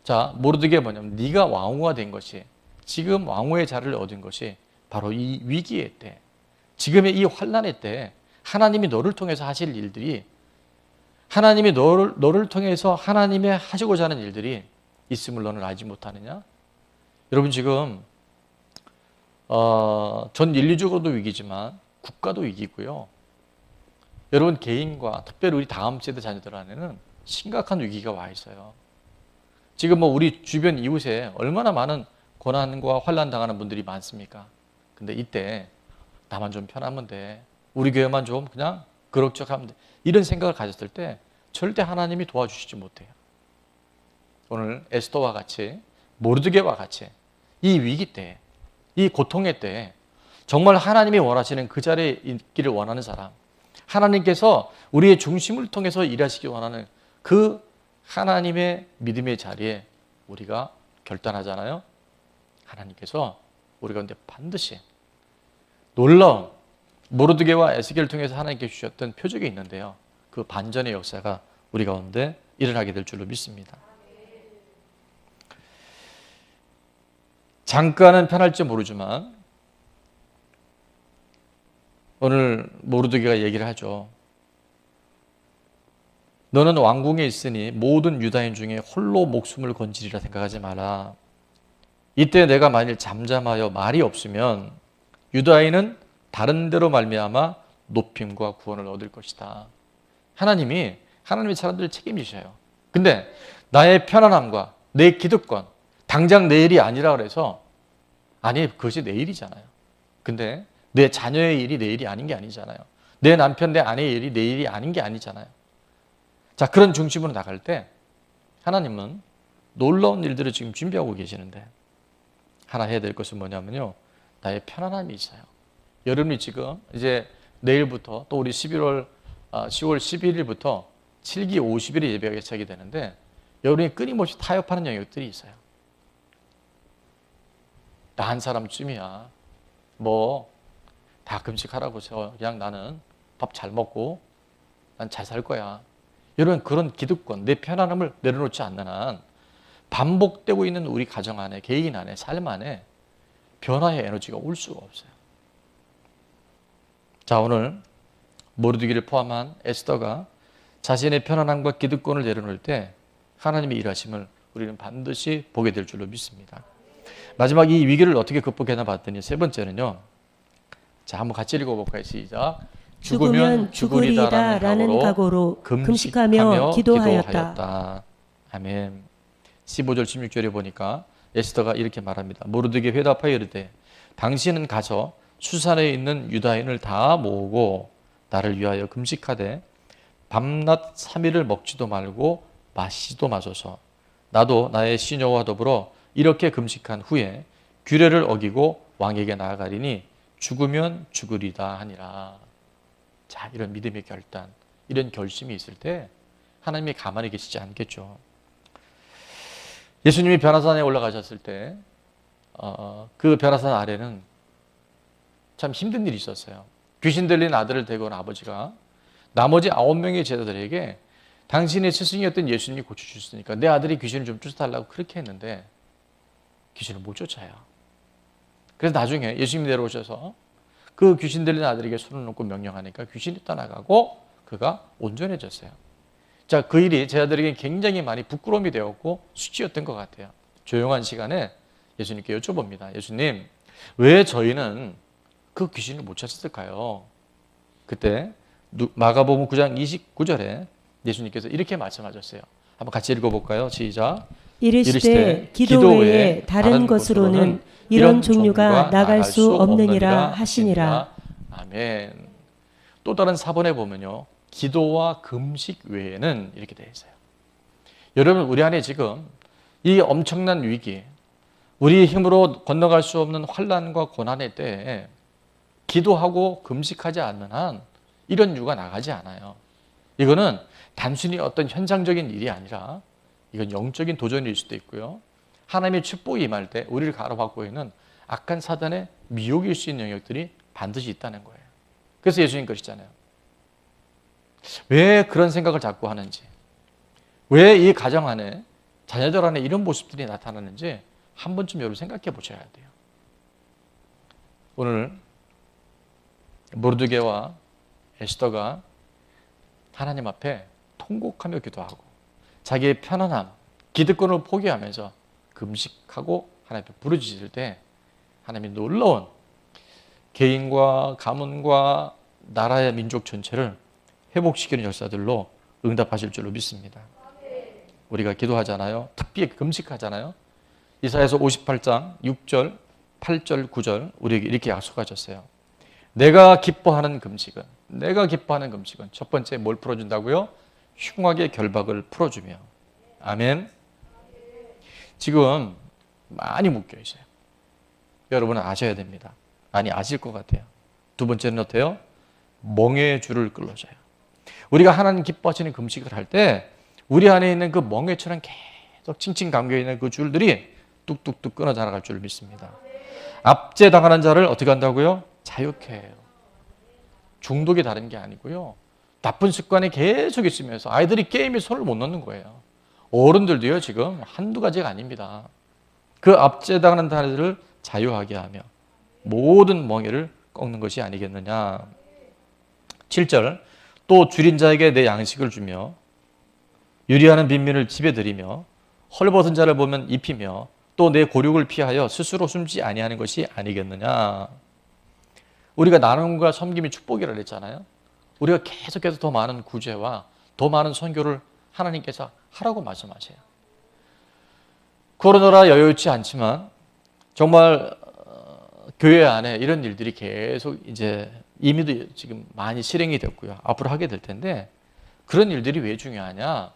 자, 모르드게 뭐냐면 네가 왕후가 된 것이 지금 왕후의 자리를 얻은 것이 바로 이 위기의 때, 지금의 이 환난의 때 하나님이 너를 통해서 하실 일들이 하나님이 너를 통해서 하나님의 하시고자 하는 일들이 있음을 너는 알지 못하느냐? 여러분 지금 전 인류적으로도 위기지만 국가도 위기고요. 여러분 개인과 특별히 우리 다음 세대 자녀들 안에는 심각한 위기가 와 있어요. 지금 뭐 우리 주변 이웃에 얼마나 많은 고난과 환난 당하는 분들이 많습니까? 근데 이때 나만 좀 편하면 돼. 우리 교회만 좀 그냥 그럭저럭하면 돼. 이런 생각을 가졌을 때 절대 하나님이 도와주시지 못해요. 오늘 에스더와 같이 모르드게와 같이 이 위기 때, 이 고통의 때 정말 하나님이 원하시는 그 자리에 있기를 원하는 사람, 하나님께서 우리의 중심을 통해서 일하시기 원하는 그 하나님의 믿음의 자리에 우리가 결단하잖아요. 하나님께서 우리 가운데 반드시 놀라운 모르드게와 에스겔을 통해서 하나님께 주셨던 표적이 있는데요. 그 반전의 역사가 우리 가운데 일어나게 될 줄로 믿습니다. 잠깐은 편할지 모르지만 오늘 모르드게가 얘기를 하죠. 너는 왕궁에 있으니 모든 유다인 중에 홀로 목숨을 건지리라 생각하지 마라. 이때 내가 만일 잠잠하여 말이 없으면 유다인은 다른 데로 말미암아 높임과 구원을 얻을 것이다. 하나님의 사람들을 책임지셔요. 근데 나의 편안함과 내 기득권, 당장 내일이 아니라 그래서 아니 그것이 내일이잖아요. 근데 내 자녀의 일이 내일이 아닌 게 아니잖아요. 내 남편, 내 아내의 일이 내일이 아닌 게 아니잖아요. 자, 그런 중심으로 나갈 때 하나님은 놀라운 일들을 지금 준비하고 계시는데 하나 해야 될 것은 뭐냐면요. 나의 편안함이 있어요. 여러분이 지금 이제 내일부터 또 우리 10월 11일부터 7기 50일의 예배가 시작이 되는데 여러분이 끊임없이 타협하는 영역들이 있어요. 나 한 사람쯤이야. 뭐 다 금식하라고 해서 그냥 나는 밥 잘 먹고 난 잘 살 거야. 여러분 그런 기득권, 내 편안함을 내려놓지 않는 한 반복되고 있는 우리 가정 안에, 개인 안에, 삶 안에 변화의 에너지가 올 수가 없어요. 자, 오늘 모르드게를 포함한 에스더가 자신의 편안함과 기득권을 내려놓을 때 하나님의 일하심을 우리는 반드시 보게 될 줄로 믿습니다. 마지막 이 위기를 어떻게 극복해나 봤더니 세 번째는요. 자, 한번 같이 읽어볼까요? 시작. 죽으면 죽으리다라는 각오로 금식하며 기도하였다. 아멘. 15절 16절에 보니까 에스더가 이렇게 말합니다. 모르드게 회답하여 이르되 당신은 가서 수산에 있는 유다인을 다 모으고 나를 위하여 금식하되 밤낮 3일을 먹지도 말고 마시지도 마소서. 나도 나의 시녀와 더불어 이렇게 금식한 후에 규례를 어기고 왕에게 나아가리니 죽으면 죽으리다 하니라. 자, 이런 믿음의 결단, 이런 결심이 있을 때 하나님이 가만히 계시지 않겠죠. 예수님이 변화산에 올라가셨을 때 그 변화산 아래는 참 힘든 일이 있었어요. 귀신 들린 아들을 데리고 온 아버지가 나머지 9명의 제자들에게 당신의 스승이었던 예수님이 고쳐주셨으니까 내 아들이 귀신을 좀 쫓아달라고 그렇게 했는데 귀신을 못 쫓아요. 그래서 나중에 예수님이 내려오셔서 그 귀신 들린 아들에게 손을 놓고 명령하니까 귀신이 떠나가고 그가 온전해졌어요. 자, 그 일이 제자들에게 굉장히 많이 부끄러움이 되었고 수치였던 것 같아요. 조용한 시간에 예수님께 여쭤봅니다. 예수님, 왜 저희는 그 귀신을 못 쫓았을까요? 그때 마가복음 9장 29절에 예수님께서 이렇게 말씀하셨어요. 한번 같이 읽어볼까요? 시작. 이르시되 기도 외에 다른 것으로는 이런 종류가 나갈 수 없느니라 하시니라. 아멘. 또 다른 사본에 보면요. 기도와 금식 외에는 이렇게 되어 있어요. 여러분, 우리 안에 지금 이 엄청난 위기, 우리의 힘으로 건너갈 수 없는 환난과 고난의 때에 기도하고 금식하지 않는 한 이런 유가 나가지 않아요. 이거는 단순히 어떤 현상적인 일이 아니라 이건 영적인 도전일 수도 있고요. 하나님의 축복이 임할 때 우리를 가로막고 있는 악한 사단의 미혹일 수 있는 영역들이 반드시 있다는 거예요. 그래서 예수님 그러시잖아요. 왜 그런 생각을 자꾸 하는지, 왜 이 가정 안에, 자녀들 안에 이런 모습들이 나타나는지 한 번쯤 여러분 생각해 보셔야 돼요. 오늘 모르드게와 에스더가 하나님 앞에 통곡하며 기도하고 자기의 편안함, 기득권을 포기하면서 금식하고 하나님 앞에 부르짖을 때 하나님이 놀라운 개인과 가문과 나라의 민족 전체를 회복시키는 역사들로 응답하실 줄로 믿습니다. 우리가 기도하잖아요. 특별히 금식하잖아요. 이사야서 58장 6절, 8절, 9절 우리에게 이렇게 약속하셨어요. 내가 기뻐하는 금식은 첫 번째 뭘 풀어준다고요? 흉악의 결박을 풀어주며. 아멘. 지금 많이 묶여 있어요. 여러분은 아셔야 됩니다. 많이 아실 것 같아요. 두 번째는 어때요? 멍에의 줄을 끌어줘요. 우리가 하나님 기뻐하시는 금식을 할 때 우리 안에 있는 그 멍에처럼 계속 칭칭 감겨 있는 그 줄들이 뚝뚝뚝 끊어 나갈 줄 믿습니다. 압제당하는 자를 어떻게 한다고요? 자유케 해요. 중독이 다른 게 아니고요. 나쁜 습관이 계속 있으면서 아이들이 게임에 손을 못 넣는 거예요. 어른들도요, 지금 한두 가지가 아닙니다. 그 압제당하는 자들을 자유하게 하며 모든 멍에를 꺾는 것이 아니겠느냐. 7절, 또 줄인 자에게 내 양식을 주며 유리하는 빈민을 집에 들이며 헐벗은 자를 보면 입히며 또 내 고륙을 피하여 스스로 숨지 아니하는 것이 아니겠느냐. 우리가 나눔과 섬김이 축복이라 그랬잖아요. 우리가 계속해서 더 많은 구제와 더 많은 선교를 하나님께서 하라고 말씀하세요. 코로나라 여유치 않지만 정말 교회 안에 이런 일들이 계속 이제 이미도 지금 많이 실행이 됐고요. 앞으로 하게 될 텐데 그런 일들이 왜 중요하냐?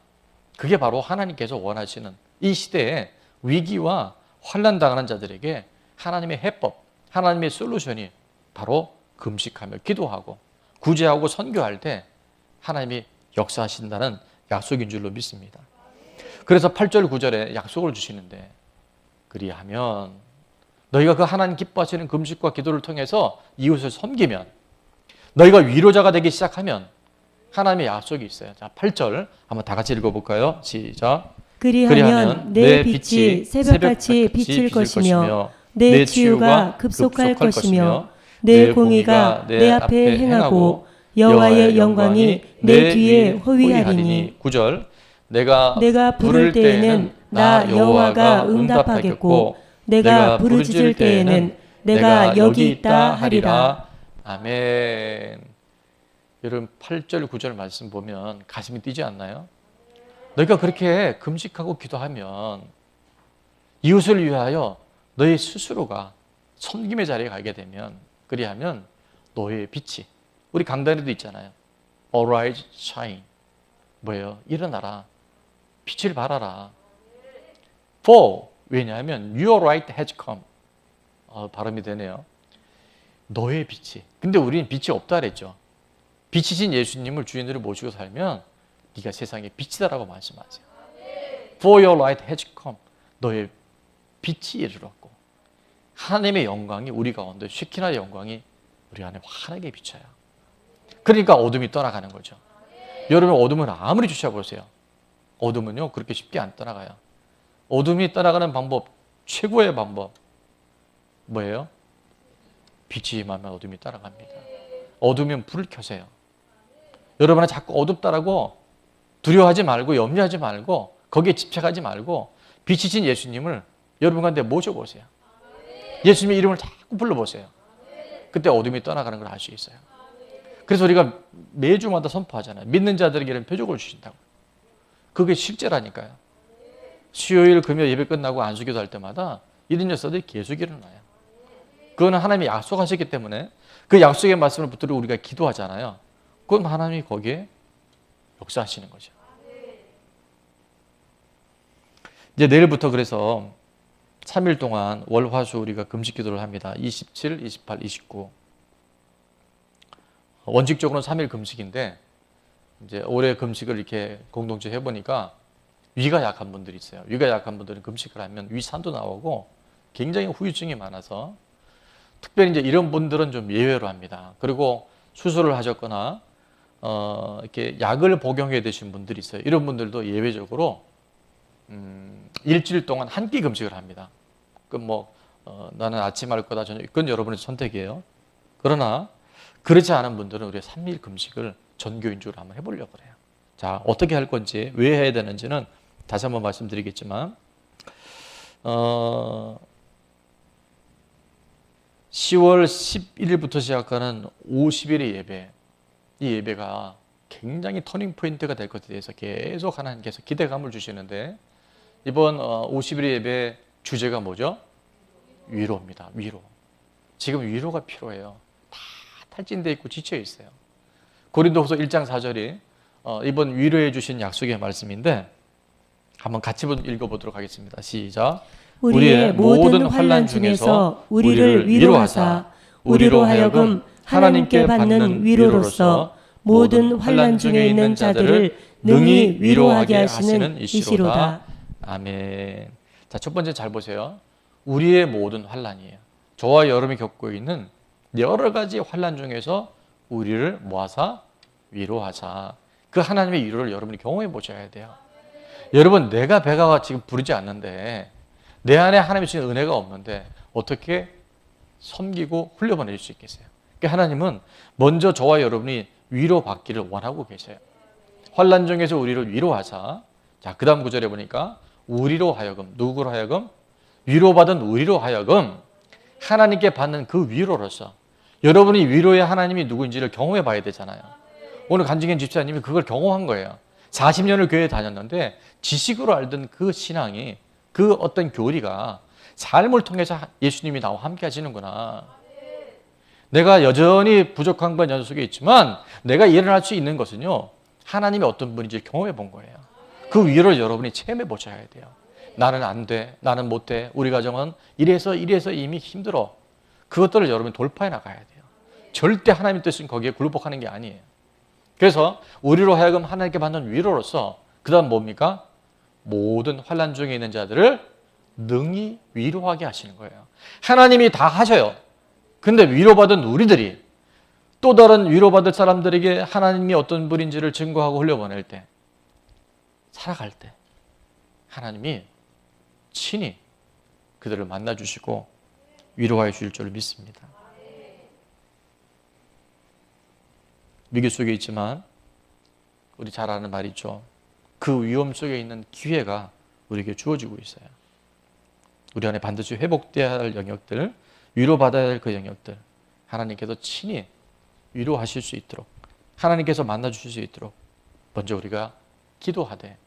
그게 바로 하나님께서 원하시는 이 시대에 위기와 환난 당하는 자들에게 하나님의 해법, 하나님의 솔루션이 바로 금식하며 기도하고 구제하고 선교할 때 하나님이 역사하신다는 약속인 줄로 믿습니다. 그래서 8절 9절에 약속을 주시는데 그리하면 너희가 그 하나님 기뻐하시는 금식과 기도를 통해서 이웃을 섬기면 너희가 위로자가 되기 시작하면 하나님의 약속이 있어요. 자, 8절 한번 다 같이 읽어볼까요? 시작. 그리하면 내 빛이 새벽같이 비칠 것이며 내 치유가 급속할 것이며 내 공의가 내 앞에 행하고 여호와의 영광이 내 뒤에 호위하리니. 9절 내가 부를 때에는 나 여호와가 응답하겠고 내가 부르짖을 때에는 내가 여기 있다 하리라. 아멘. 여러분 8절 9절 말씀 보면 가슴이 뛰지 않나요? 너희가 그렇게 금식하고 기도하면 이웃을 위하여 너희 스스로가 섬김의 자리에 가게 되면 그리하면 너의 빛이 우리 강단에도 있잖아요. Arise, shine. 뭐예요? 일어나라. 빛을 발하라. For 왜냐하면 your light has come. 발음이 되네요. 너의 빛이. 근데 우리는 빛이 없다 그랬죠. 빛이신 예수님을 주인으로 모시고 살면 네가 세상의 빛이다라고 말씀하세요. For your light has come. 너의 빛이 이르렀고 하나님의 영광이 우리 가운데 쉐키나의 영광이 우리 안에 환하게 비쳐요. 그러니까 어둠이 떠나가는 거죠. 여러분 어둠을 아무리 주셔보세요. 어둠은요 그렇게 쉽게 안 떠나가요. 어둠이 떠나가는 방법 최고의 방법 뭐예요? 빛이 임하면 어둠이 따라갑니다. 어두우면 불을 켜세요. 여러분은 자꾸 어둡다라고 두려워하지 말고 염려하지 말고 거기에 집착하지 말고 빛이신 예수님을 여러분 가운데 모셔보세요. 예수님의 이름을 자꾸 불러보세요. 그때 어둠이 떠나가는 걸 알 수 있어요. 그래서 우리가 매주마다 선포하잖아요. 믿는 자들에게는 표적을 주신다고. 그게 실제라니까요. 수요일 금요일 예배 끝나고 안수기도 할 때마다 이런 역사들이 계속 일어나요. 그거는 하나님이 약속하셨기 때문에 그 약속의 말씀을 붙들고 우리가 기도하잖아요. 그럼 하나님이 거기에 역사하시는 거죠. 이제 내일부터 그래서 3일 동안 월, 화, 수 우리가 금식 기도를 합니다. 27, 28, 29. 원칙적으로는 3일 금식인데 이제 올해 금식을 이렇게 공동체 해보니까 위가 약한 분들이 있어요. 위가 약한 분들은 금식을 하면 위산도 나오고 굉장히 후유증이 많아서 특별히 이제 이런 분들은 좀 예외로 합니다. 그리고 수술을 하셨거나 이렇게 약을 복용해 드신 분들이 있어요. 이런 분들도 예외적으로 일주일 동안 한 끼 금식을 합니다. 나는 아침 할 거다 저녁, 그건 여러분의 선택이에요. 그러나 그렇지 않은 분들은 우리가 3일 금식을 전교인적으로 한번 해보려고 그래요. 자, 어떻게 할 건지, 왜 해야 되는지는 다시 한번 말씀드리겠지만 10월 11일부터 시작하는 50일의 예배, 이 예배가 굉장히 터닝 포인트가 될 것에 대해서 계속 하나님께서 기대감을 주시는데, 이번 50일의 예배 주제가 뭐죠? 위로입니다. 위로. 지금 위로가 필요해요. 다 탈진돼 있고 지쳐 있어요. 고린도후서 1장 4절이 이번 위로해 주신 약속의 말씀인데 한번 같이 읽어보도록 하겠습니다. 시작. 우리의 모든 환난 중에서 우리를 위로하사 우리로 하여금 하나님께 받는 위로로서 모든 환난 중에 있는 자들을 능히 위로하게 하시는 이시로다. 아멘. 자, 첫 번째 잘 보세요. 우리의 모든 환난이에요. 저와 여러분이 겪고 있는 여러 가지 환난 중에서 우리를 모아서 위로하자. 그 하나님의 위로를 여러분이 경험해 보셔야 돼요. 여러분, 내가 배가 지금 부르지 않는데, 내 안에 하나님이 주신 은혜가 없는데 어떻게 섬기고 흘려보낼 수 있겠어요? 그러니까 하나님은 먼저 저와 여러분이 위로받기를 원하고 계세요. 환난 중에서 우리를 위로하자. 자, 그 다음 구절에 보니까 우리로 하여금, 누구로 하여금? 위로받은 우리로 하여금 하나님께 받는 그 위로로서 여러분이 위로의 하나님이 누구인지를 경험해 봐야 되잖아요. 오늘 간증현 집사님이 그걸 경험한 거예요. 40년을 교회에 다녔는데 지식으로 알던 그 신앙이, 그 어떤 교리가 삶을 통해서 예수님이 나와 함께 하시는구나. 내가 여전히 부족한 건 여전 속에 있지만 내가 일어날 수 있는 것은요, 하나님이 어떤 분인지 경험해 본 거예요. 그 위로를 여러분이 체험해 보셔야 돼요. 나는 안 돼, 나는 못 돼, 우리 가정은 이래서 이미 힘들어. 그것들을 여러분이 돌파해 나가야 돼요. 절대 하나님의 뜻은 거기에 굴복하는 게 아니에요. 그래서 우리로 하여금 하나님께 받는 위로로서 그 다음 뭡니까? 모든 환난 중에 있는 자들을 능히 위로하게 하시는 거예요. 하나님이 다 하셔요. 근데 위로받은 우리들이 또 다른 위로받을 사람들에게 하나님이 어떤 분인지를 증거하고 흘려보낼 때, 살아갈 때 하나님이 친히 그들을 만나주시고 위로하여 주실 줄 믿습니다. 위기 속에 있지만 우리 잘 아는 말이 있죠. 그 위험 속에 있는 기회가 우리에게 주어지고 있어요. 우리 안에 반드시 회복돼야 할 영역들, 위로받아야 할 그 영역들, 하나님께서 친히 위로하실 수 있도록, 하나님께서 만나주실 수 있도록 먼저 우리가 기도하되,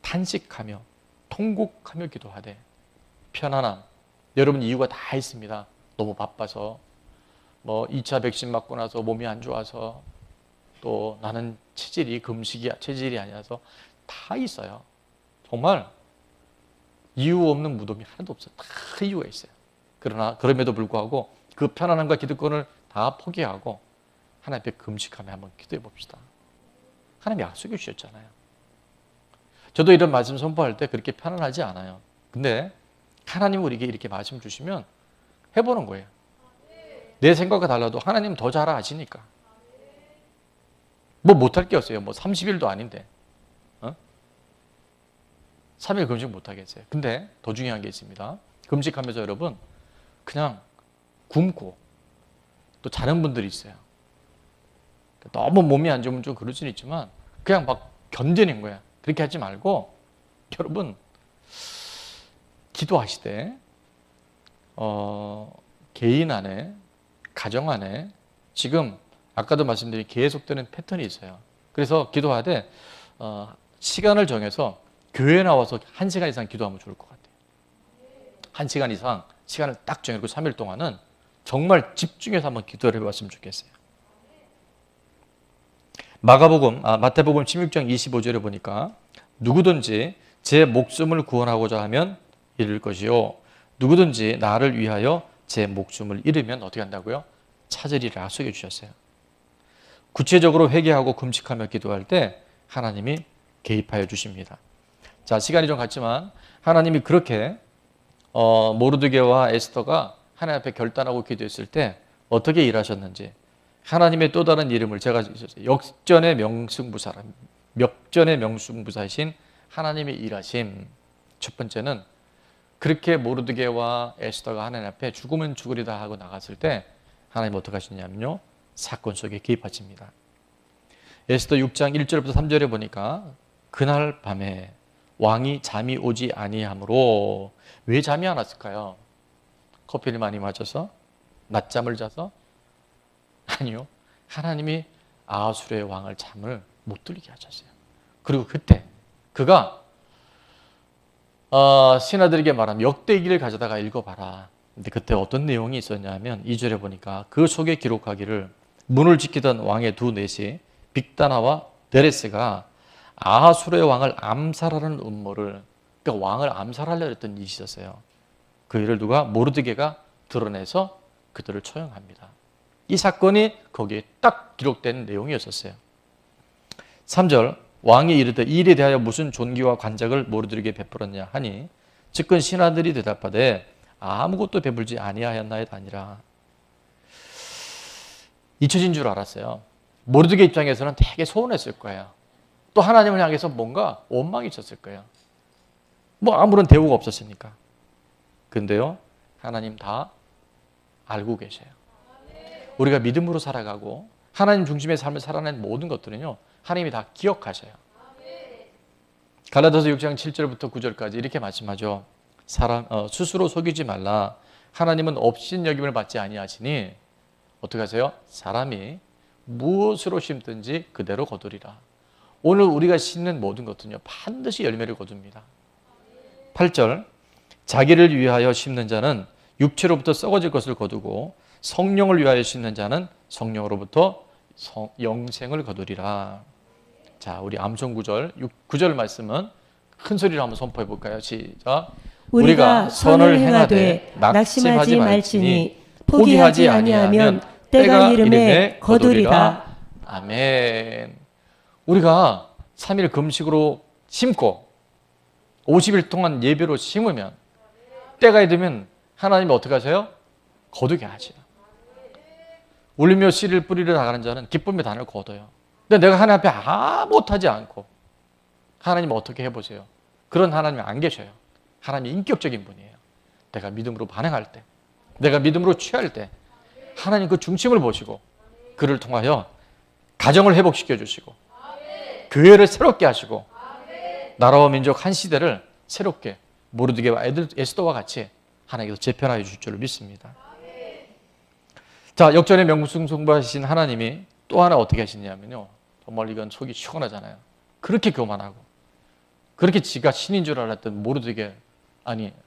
탄식하며 통곡하며 기도하되, 편안함, 여러분 이유가 다 있습니다. 너무 바빠서, 2차 백신 맞고 나서 몸이 안 좋아서, 또 나는 체질이 아니라서, 다 있어요. 정말 이유 없는 무덤이 하나도 없어요. 다 이유가 있어요. 그러나 그럼에도 불구하고 그 편안함과 기득권을 다 포기하고 하나님 앞에 금식하며 한번 기도해 봅시다. 하나님 약속해 주셨잖아요. 저도 이런 말씀 선포할 때 그렇게 편안하지 않아요. 근데 하나님 우리에게 이렇게 말씀 주시면 해보는 거예요. 내 생각과 달라도 하나님 더 잘 아시니까. 뭐 못할 게 없어요. 30일도 아닌데 3일 금식 못하겠어요. 근데 더 중요한 게 있습니다. 금식하면서 여러분 그냥 굶고, 또 자는 분들이 있어요. 너무 몸이 안 좋으면 좀 그럴 수는 있지만 그냥 막 견디는 거야. 그렇게 하지 말고 여러분 기도하시되 개인 안에, 가정 안에 지금 아까도 말씀드린 계속되는 패턴이 있어요. 그래서 기도하되 시간을 정해서 교회에 나와서 1시간 이상 기도하면 좋을 것 같아요. 1시간 이상 시간을 딱 정해놓고 3일 동안은 정말 집중해서 한번 기도를 해봤으면 좋겠어요. 마태복음 16장 25절에 보니까 누구든지 제 목숨을 구원하고자 하면 잃을 것이요, 누구든지 나를 위하여 제 목숨을 잃으면 어떻게 한다고요? 찾으리라 약속해 주셨어요. 구체적으로 회개하고 금식하며 기도할 때 하나님이 개입하여 주십니다. 자, 시간이 좀 갔지만 하나님이 그렇게 모르드게와 에스더가 하나님 앞에 결단하고 기도했을 때 어떻게 일하셨는지, 하나님의 또 다른 이름을 제가 있었어요. 역전의 명승부사이신 하나님의 일하심. 첫 번째는 그렇게 모르드게와 에스더가 하나님 앞에 죽으면 죽으리다 하고 나갔을 때 하나님 어떻게 하시냐면요, 사건 속에 개입하십니다. 에스더 6장 1절부터 3절에 보니까 그날 밤에 왕이 잠이 오지 아니하므로. 왜 잠이 안 왔을까요? 커피를 많이 마셔서? 낮잠을 자서? 아니요, 하나님이 아하수르의 왕을 잠을 못 들게 하셨어요. 그리고 그때 그가 신하들에게 말하면 역대기를 가져다가 읽어봐라. 근데 그때 어떤 내용이 있었냐면 2절에 보니까 그 속에 기록하기를 문을 지키던 왕의 두 넷이 빅다나와 데레스가 아하수르의 왕을 암살하는 음모를, 그러니까 왕을 암살하려고 했던 일이 있었어요. 그 일을 누가? 모르드게가 드러내서 그들을 처형합니다. 이 사건이 거기에 딱 기록된 내용이었었어요. 3절, 왕이 이르되 이 일에 대하여 무슨 존귀와 관작을 모르드게에게 베풀었냐 하니 측근 신하들이 대답하되 아무것도 베풀지 아니하였나이다 아니라. 잊혀진 줄 알았어요. 모르드게 입장에서는 되게 서운했을 거예요. 또 하나님을 향해서 뭔가 원망이 있었을 거예요. 뭐 아무런 대우가 없었으니까. 근데요, 하나님 다 알고 계셔요. 우리가 믿음으로 살아가고 하나님 중심의 삶을 살아낸 모든 것들은요, 하나님이 다 기억하셔요. 갈라디아서 6장 7절부터 9절까지 이렇게 말씀하죠. 스스로 속이지 말라. 하나님은 업신여김을 받지 아니하시니 어떻게 하세요? 사람이 무엇으로 심든지 그대로 거두리라. 오늘 우리가 심는 모든 것은요, 반드시 열매를 거둡니다. 8절, 자기를 위하여 심는 자는 육체로부터 썩어질 것을 거두고 성령을 위하여 심는 자는 성령으로부터 영생을 거두리라. 자, 우리 암송 9절 말씀은 큰 소리로 한번 선포해 볼까요? 시작. 우리가 선을 행하되 낙심하지 말지니 포기하지 아니하면 때가 이름에 거두리라. 아멘. 우리가 3일 금식으로 심고 50일 동안 예배로 심으면 때가 이르면 하나님이 어떻게 하세요? 거두게 하시요. 울며 씨를 뿌리러 나가는 자는 기쁨의 단을 거둬요. 근데 내가 하나님 앞에 아무것도 하지 않고 하나님 어떻게 해보세요? 그런 하나님이 안 계셔요. 하나님이 인격적인 분이에요. 내가 믿음으로 반응할 때, 내가 믿음으로 취할 때 하나님 그 중심을 보시고 그를 통하여 가정을 회복시켜 주시고 교회를 새롭게 하시고 나라와 민족 한 시대를 새롭게 모르드게와 에스더와 같이 하나님께서 재편하여 주실 줄 믿습니다. 자, 역전의 명승부하신 하나님이 또 하나 어떻게 하시냐면요, 정말 이건 속이 시원하잖아요. 그렇게 교만하고 그렇게 지가 신인 줄 알았던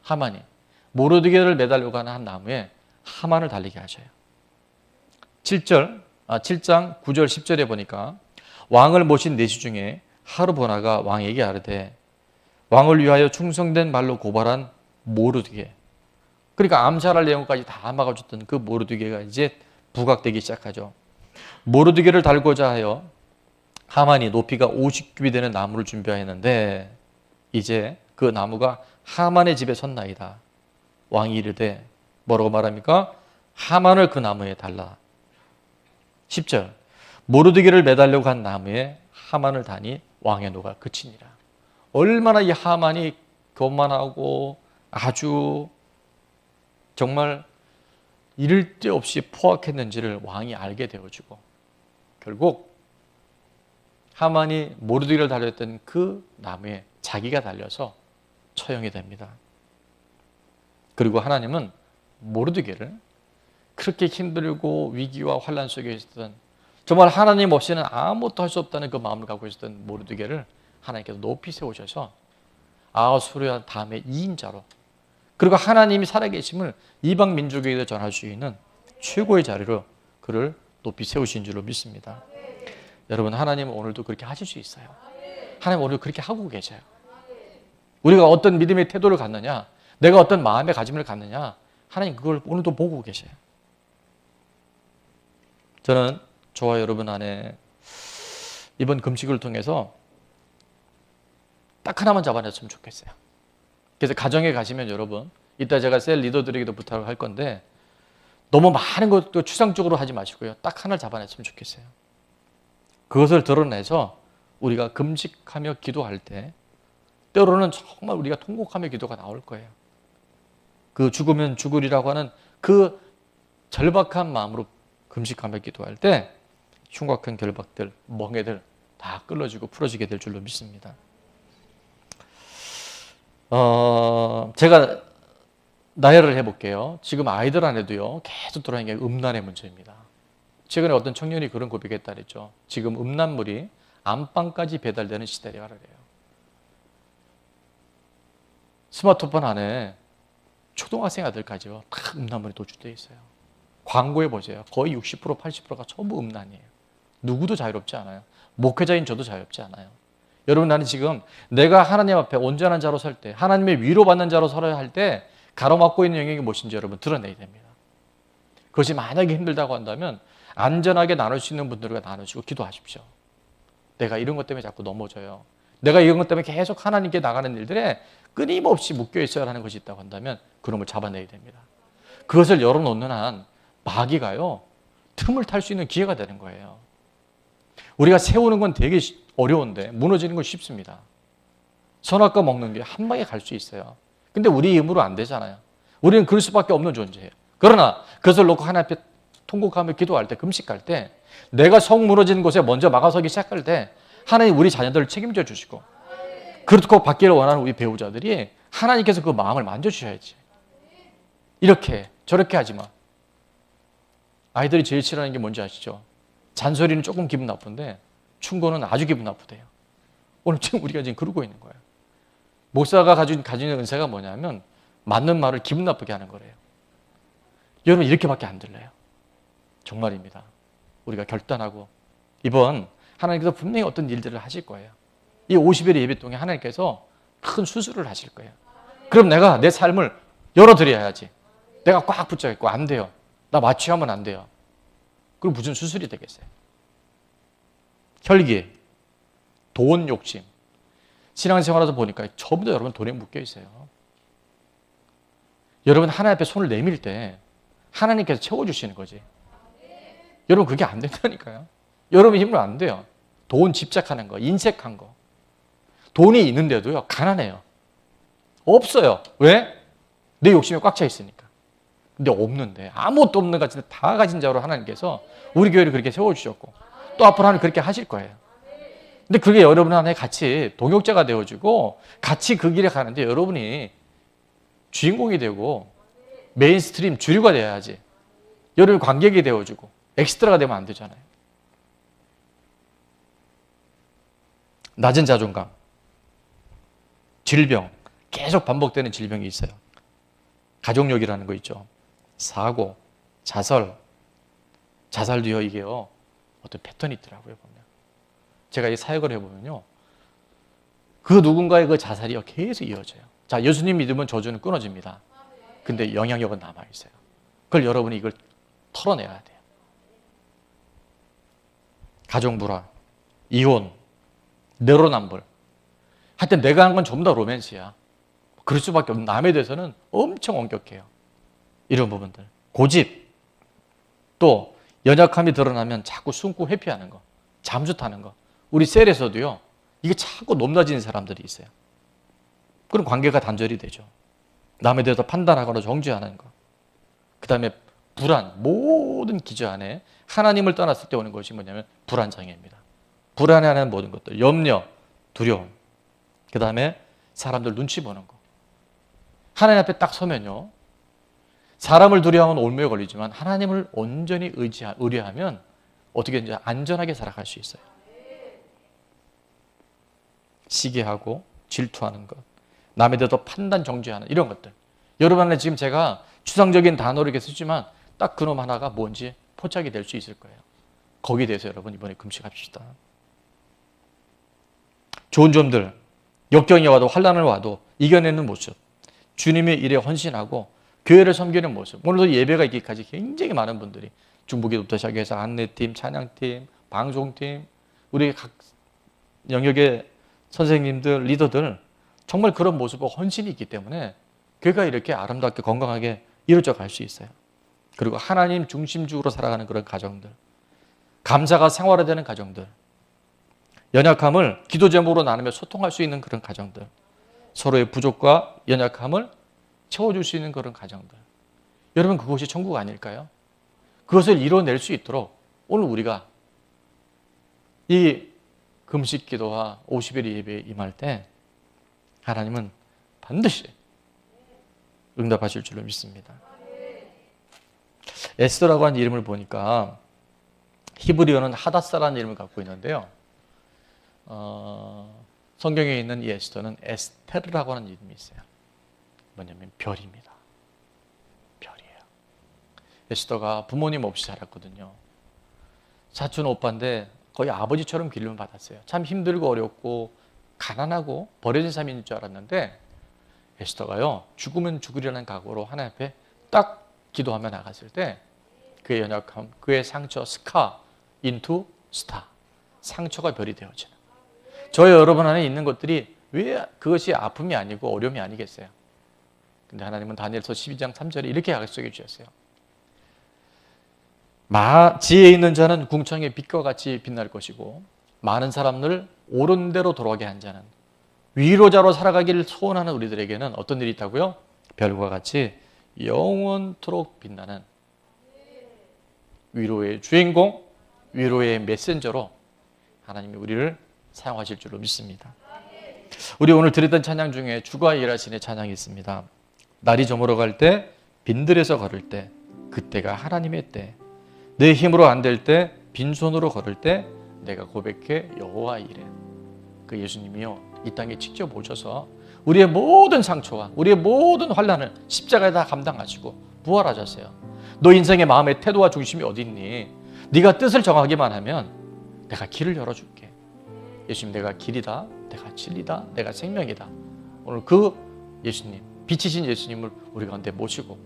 하만이 모르드게를 매달려고 하는 한 나무에 하만을 달리게 하셔요. 7장 9절 10절에 보니까 왕을 모신 내시 중에 하르보나가 왕에게 아르되 왕을 위하여 충성된 말로 고발한 모르드게, 그러니까 암살할 내용까지 다 막아줬던 그 모르드게가 이제 부각되기 시작하죠. 모르드게를 달고자 하여 하만이 높이가 50규빗 되는 나무를 준비하였는데 이제 그 나무가 하만의 집에 섰나이다. 왕이 이르되 뭐라고 말합니까? 하만을 그 나무에 달라. 10절, 모르드게를 매달려고 한 나무에 하만을 다니 왕의 노가 그치니라. 얼마나 이 하만이 교만하고 아주 정말 이를 데 없이 포악했는지를 왕이 알게 되어주고 결국 하만이 모르드게를 달렸던 그 나무에 자기가 달려서 처형이 됩니다. 그리고 하나님은 모르드게를 그렇게 힘들고 위기와 환난 속에 있었던, 정말 하나님 없이는 아무것도 할 수 없다는 그 마음을 갖고 있었던 모르드게를 하나님께서 높이 세우셔서 아하수르 다음에 2인자로, 그리고 하나님이 살아계심을 이방 민족에게 전할 수 있는 최고의 자리로 그를 높이 세우신 줄로 믿습니다. 여러분, 하나님은 오늘도 그렇게 하실 수 있어요. 하나님 오늘 그렇게 하고 계셔요. 우리가 어떤 믿음의 태도를 갖느냐, 내가 어떤 마음의 가짐을 갖느냐, 하나님 그걸 오늘도 보고 계셔요. 저는 저와 여러분 안에 이번 금식을 통해서 딱 딱 하나만 잡아냈으면 좋겠어요. 그래서 가정에 가시면 여러분, 이따 제가 셀 리더들에게도 부탁을 할 건데 너무 많은 것도 추상적으로 하지 마시고요. 딱 하나를 잡아냈으면 좋겠어요. 그것을 드러내서 우리가 금식하며 기도할 때 때로는 정말 우리가 통곡하며 기도가 나올 거예요. 그 죽으면 죽으리라고 하는 그 절박한 마음으로 금식하며 기도할 때 흉곽한 결박들, 멍해들 다 끌어지고 풀어지게 될 줄로 믿습니다. 제가 나열을 해볼게요. 지금 아이들 안에도요, 계속 들어오는 게 음란의 문제입니다. 최근에 어떤 청년이 그런 고백했다 그랬죠. 지금 음란물이 안방까지 배달되는 시대라 그래요. 스마트폰 안에 초등학생 아들까지요, 다 음란물이 노출되어 있어요. 광고해 보세요. 거의 60%, 80%가 전부 음란이에요. 누구도 자유롭지 않아요. 목회자인 저도 자유롭지 않아요. 여러분, 나는 지금 내가 하나님 앞에 온전한 자로 설 때, 하나님의 위로받는 자로 설어야 할 때 가로막고 있는 영역이 무엇인지 여러분 드러내야 됩니다. 그것이 만약에 힘들다고 한다면 안전하게 나눌 수 있는 분들과 나누시고 기도하십시오. 내가 이런 것 때문에 자꾸 넘어져요. 내가 이런 것 때문에 계속 하나님께 나가는 일들에 끊임없이 묶여 있어야 하는 것이 있다고 한다면 그놈을 잡아내야 됩니다. 그것을 열어놓는 한 마귀가요, 틈을 탈 수 있는 기회가 되는 거예요. 우리가 세우는 건 되게 어려운데 무너지는 건 쉽습니다. 선악과 먹는 게 한 방에 갈 수 있어요. 근데 우리 힘으로 안 되잖아요. 우리는 그럴 수밖에 없는 존재예요. 그러나 그것을 놓고 하나님 앞에 통곡하며 기도할 때, 금식할 때, 내가 성 무너지는 곳에 먼저 막아서기 시작할 때 하나님 우리 자녀들을 책임져 주시고, 그렇고 받기를 원하는 우리 배우자들이 하나님께서 그 마음을 만져주셔야지. 이렇게 저렇게 하지 마. 아이들이 제일 싫어하는 게 뭔지 아시죠? 잔소리는 조금 기분 나쁜데 충고는 아주 기분 나쁘대요. 오늘 지금 우리가 지금 그러고 있는 거예요. 목사가 가진 은사가 뭐냐면 맞는 말을 기분 나쁘게 하는 거래요. 여러분, 이렇게밖에 안 들려요. 정말입니다. 우리가 결단하고 이번 하나님께서 분명히 어떤 일들을 하실 거예요. 이 50일의 예배 동안 하나님께서 큰 수술을 하실 거예요. 그럼 내가 내 삶을 열어드려야지. 내가 꽉 붙잡고 있고 안 돼요. 나 마취하면 안 돼요. 그럼 무슨 수술이 되겠어요? 혈기, 돈 욕심. 신앙생활에서 보니까 전부 다 여러분 돈에 묶여 있어요. 여러분 하나님 앞에 손을 내밀 때 하나님께서 채워주시는 거지. 여러분 그게 안 된다니까요. 여러분 힘으로 안 돼요. 돈 집착하는 거, 인색한 거. 돈이 있는데도요, 가난해요. 없어요. 왜? 내 욕심이 꽉 차 있으니까. 근데 없는데, 아무것도 없는 것 같은데 다 가진 자로 하나님께서 우리 교회를 그렇게 세워주셨고 또 앞으로 하나님 그렇게 하실 거예요. 근데 그게 여러분 안에 같이 동역자가 되어주고 같이 그 길에 가는데 여러분이 주인공이 되고 메인스트림 주류가 돼야지. 여러분 관객이 되어주고 엑스트라가 되면 안 되잖아요. 낮은 자존감, 질병, 계속 반복되는 질병이 있어요. 가족력이라는 거 있죠. 사고, 자살도요, 이게요, 어떤 패턴이 있더라고요, 보면. 제가 이 사역을 해보면요, 그 누군가의 그 자살이요, 계속 이어져요. 자, 예수님 믿으면 저주는 끊어집니다. 근데 영향력은 남아있어요. 그걸 여러분이 이걸 털어내야 돼요. 가정불화, 이혼, 내로남불. 하여튼 내가 한 건 전부 다 로맨스야. 그럴 수밖에 없는, 남에 대해서는 엄청 엄격해요. 이런 부분들. 고집, 또 연약함이 드러나면 자꾸 숨고 회피하는 거, 잠수 타는 거. 우리 셀에서도요, 이게 자꾸 높낮이는 사람들이 있어요. 그럼 관계가 단절이 되죠. 남에 대해서 판단하거나 정죄하는 거. 그 다음에 불안, 모든 기저 안에 하나님을 떠났을 때 오는 것이 뭐냐면 불안장애입니다. 불안해하는 모든 것들, 염려, 두려움. 그 다음에 사람들 눈치 보는 거. 하나님 앞에 딱 서면요, 사람을 두려워하면 올무에 걸리지만 하나님을 온전히 의뢰하면 어떻게 이제 안전하게 살아갈 수 있어요. 시기하고 질투하는 것, 남에 대해서 판단 정죄하는 이런 것들. 여러분 안에 지금 제가 추상적인 단어를 이렇게 쓰지만 딱 그놈 하나가 뭔지 포착이 될 수 있을 거예요. 거기에 대해서 여러분 이번에 금식합시다. 좋은 점들, 역경이 와도 환난을 와도 이겨내는 모습, 주님의 일에 헌신하고 교회를 섬기는 모습. 오늘도 예배가 있기까지 굉장히 많은 분들이 중부기도부터 시작해서 안내팀, 찬양팀, 방송팀, 우리 각 영역의 선생님들, 리더들 정말 그런 모습과 헌신이 있기 때문에 교회가 이렇게 아름답게 건강하게 이루어져 갈 수 있어요. 그리고 하나님 중심적으로 살아가는 그런 가정들, 감사가 생활화되는 가정들, 연약함을 기도 제목으로 나누며 소통할 수 있는 그런 가정들, 서로의 부족과 연약함을 채워줄 수 있는 그런 가정들. 여러분, 그것이 천국 아닐까요? 그것을 이뤄낼 수 있도록 오늘 우리가 이 금식 기도와 50일 예배에 임할 때 하나님은 반드시 응답하실 줄로 믿습니다. 에스더라고 하는 이름을 보니까 히브리어는 하다사라는 이름을 갖고 있는데요. 성경에 있는 이 에스더는 에스테르라고 하는 이름이 있어요. 뭐냐면 별입니다. 별이에요. 에스더가 부모님 없이 자랐거든요. 사촌 오빠인데 거의 아버지처럼 기름을 받았어요. 참 힘들고 어렵고 가난하고 버려진 삶인 줄 알았는데 에스더가요, 죽으면 죽으려는 각오로 하나님 앞에 딱 기도하며 나갔을 때 그의 연약함, 그의 상처, 스카, 인투, 스타, 상처가 별이 되어지는, 저희 여러분 안에 있는 것들이 왜 그것이 아픔이 아니고 어려움이 아니겠어요? 근데 하나님은 다니엘서 12장 3절에 이렇게 약속해 주셨어요. 지혜 있는 자는 궁창의 빛과 같이 빛날 것이고 많은 사람을 옳은 대로 돌아가게 한 자는, 위로자로 살아가기를 소원하는 우리들에게는 어떤 일이 있다고요? 별과 같이 영원토록 빛나는 위로의 주인공, 위로의 메신저로 하나님이 우리를 사용하실 줄로 믿습니다. 우리 오늘 드렸던 찬양 중에 주가 일하시는 찬양이 있습니다. 날이 저물어갈 때, 빈들에서 걸을 때, 그때가 하나님의 때, 내 힘으로 안 될 때, 빈손으로 걸을 때 내가 고백해 여호와 이래. 그 예수님이요, 이 땅에 직접 오셔서 우리의 모든 상처와 우리의 모든 환난을 십자가에 다 감당하시고 부활하셨어요. 너 인생의 마음의 태도와 중심이 어디 있니? 네가 뜻을 정하기만 하면 내가 길을 열어줄게. 예수님, 내가 길이다, 내가 진리다, 내가 생명이다. 오늘 그 예수님, 빛이신 예수님을 우리 가운데 모시고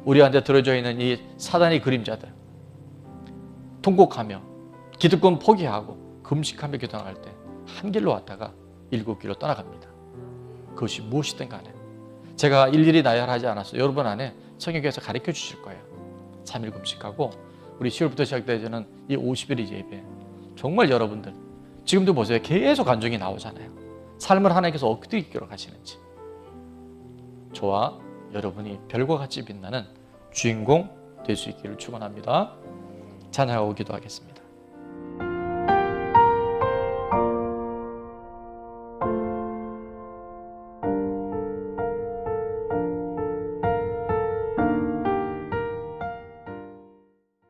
우리 가운데 들어져 있는 이 사단의 그림자들, 통곡하며 기득권 포기하고 금식하며 기도할 때 한 길로 왔다가 일곱 길로 떠나갑니다. 그것이 무엇이든 간에 제가 일일이 나열하지 않았어요. 여러분 안에 성경에서 가르쳐 주실 거예요. 3일 금식하고 우리 10월부터 시작되는 이 50일 예배, 정말 여러분들 지금도 보세요. 계속 간증이 나오잖아요. 삶을 하나님께서 어떻게 이끌어 가시는지. 저와 여러분이 별과 같이 빛나는 주인공 될 수 있기를 축원합니다. 찬양하고 기도하겠습니다.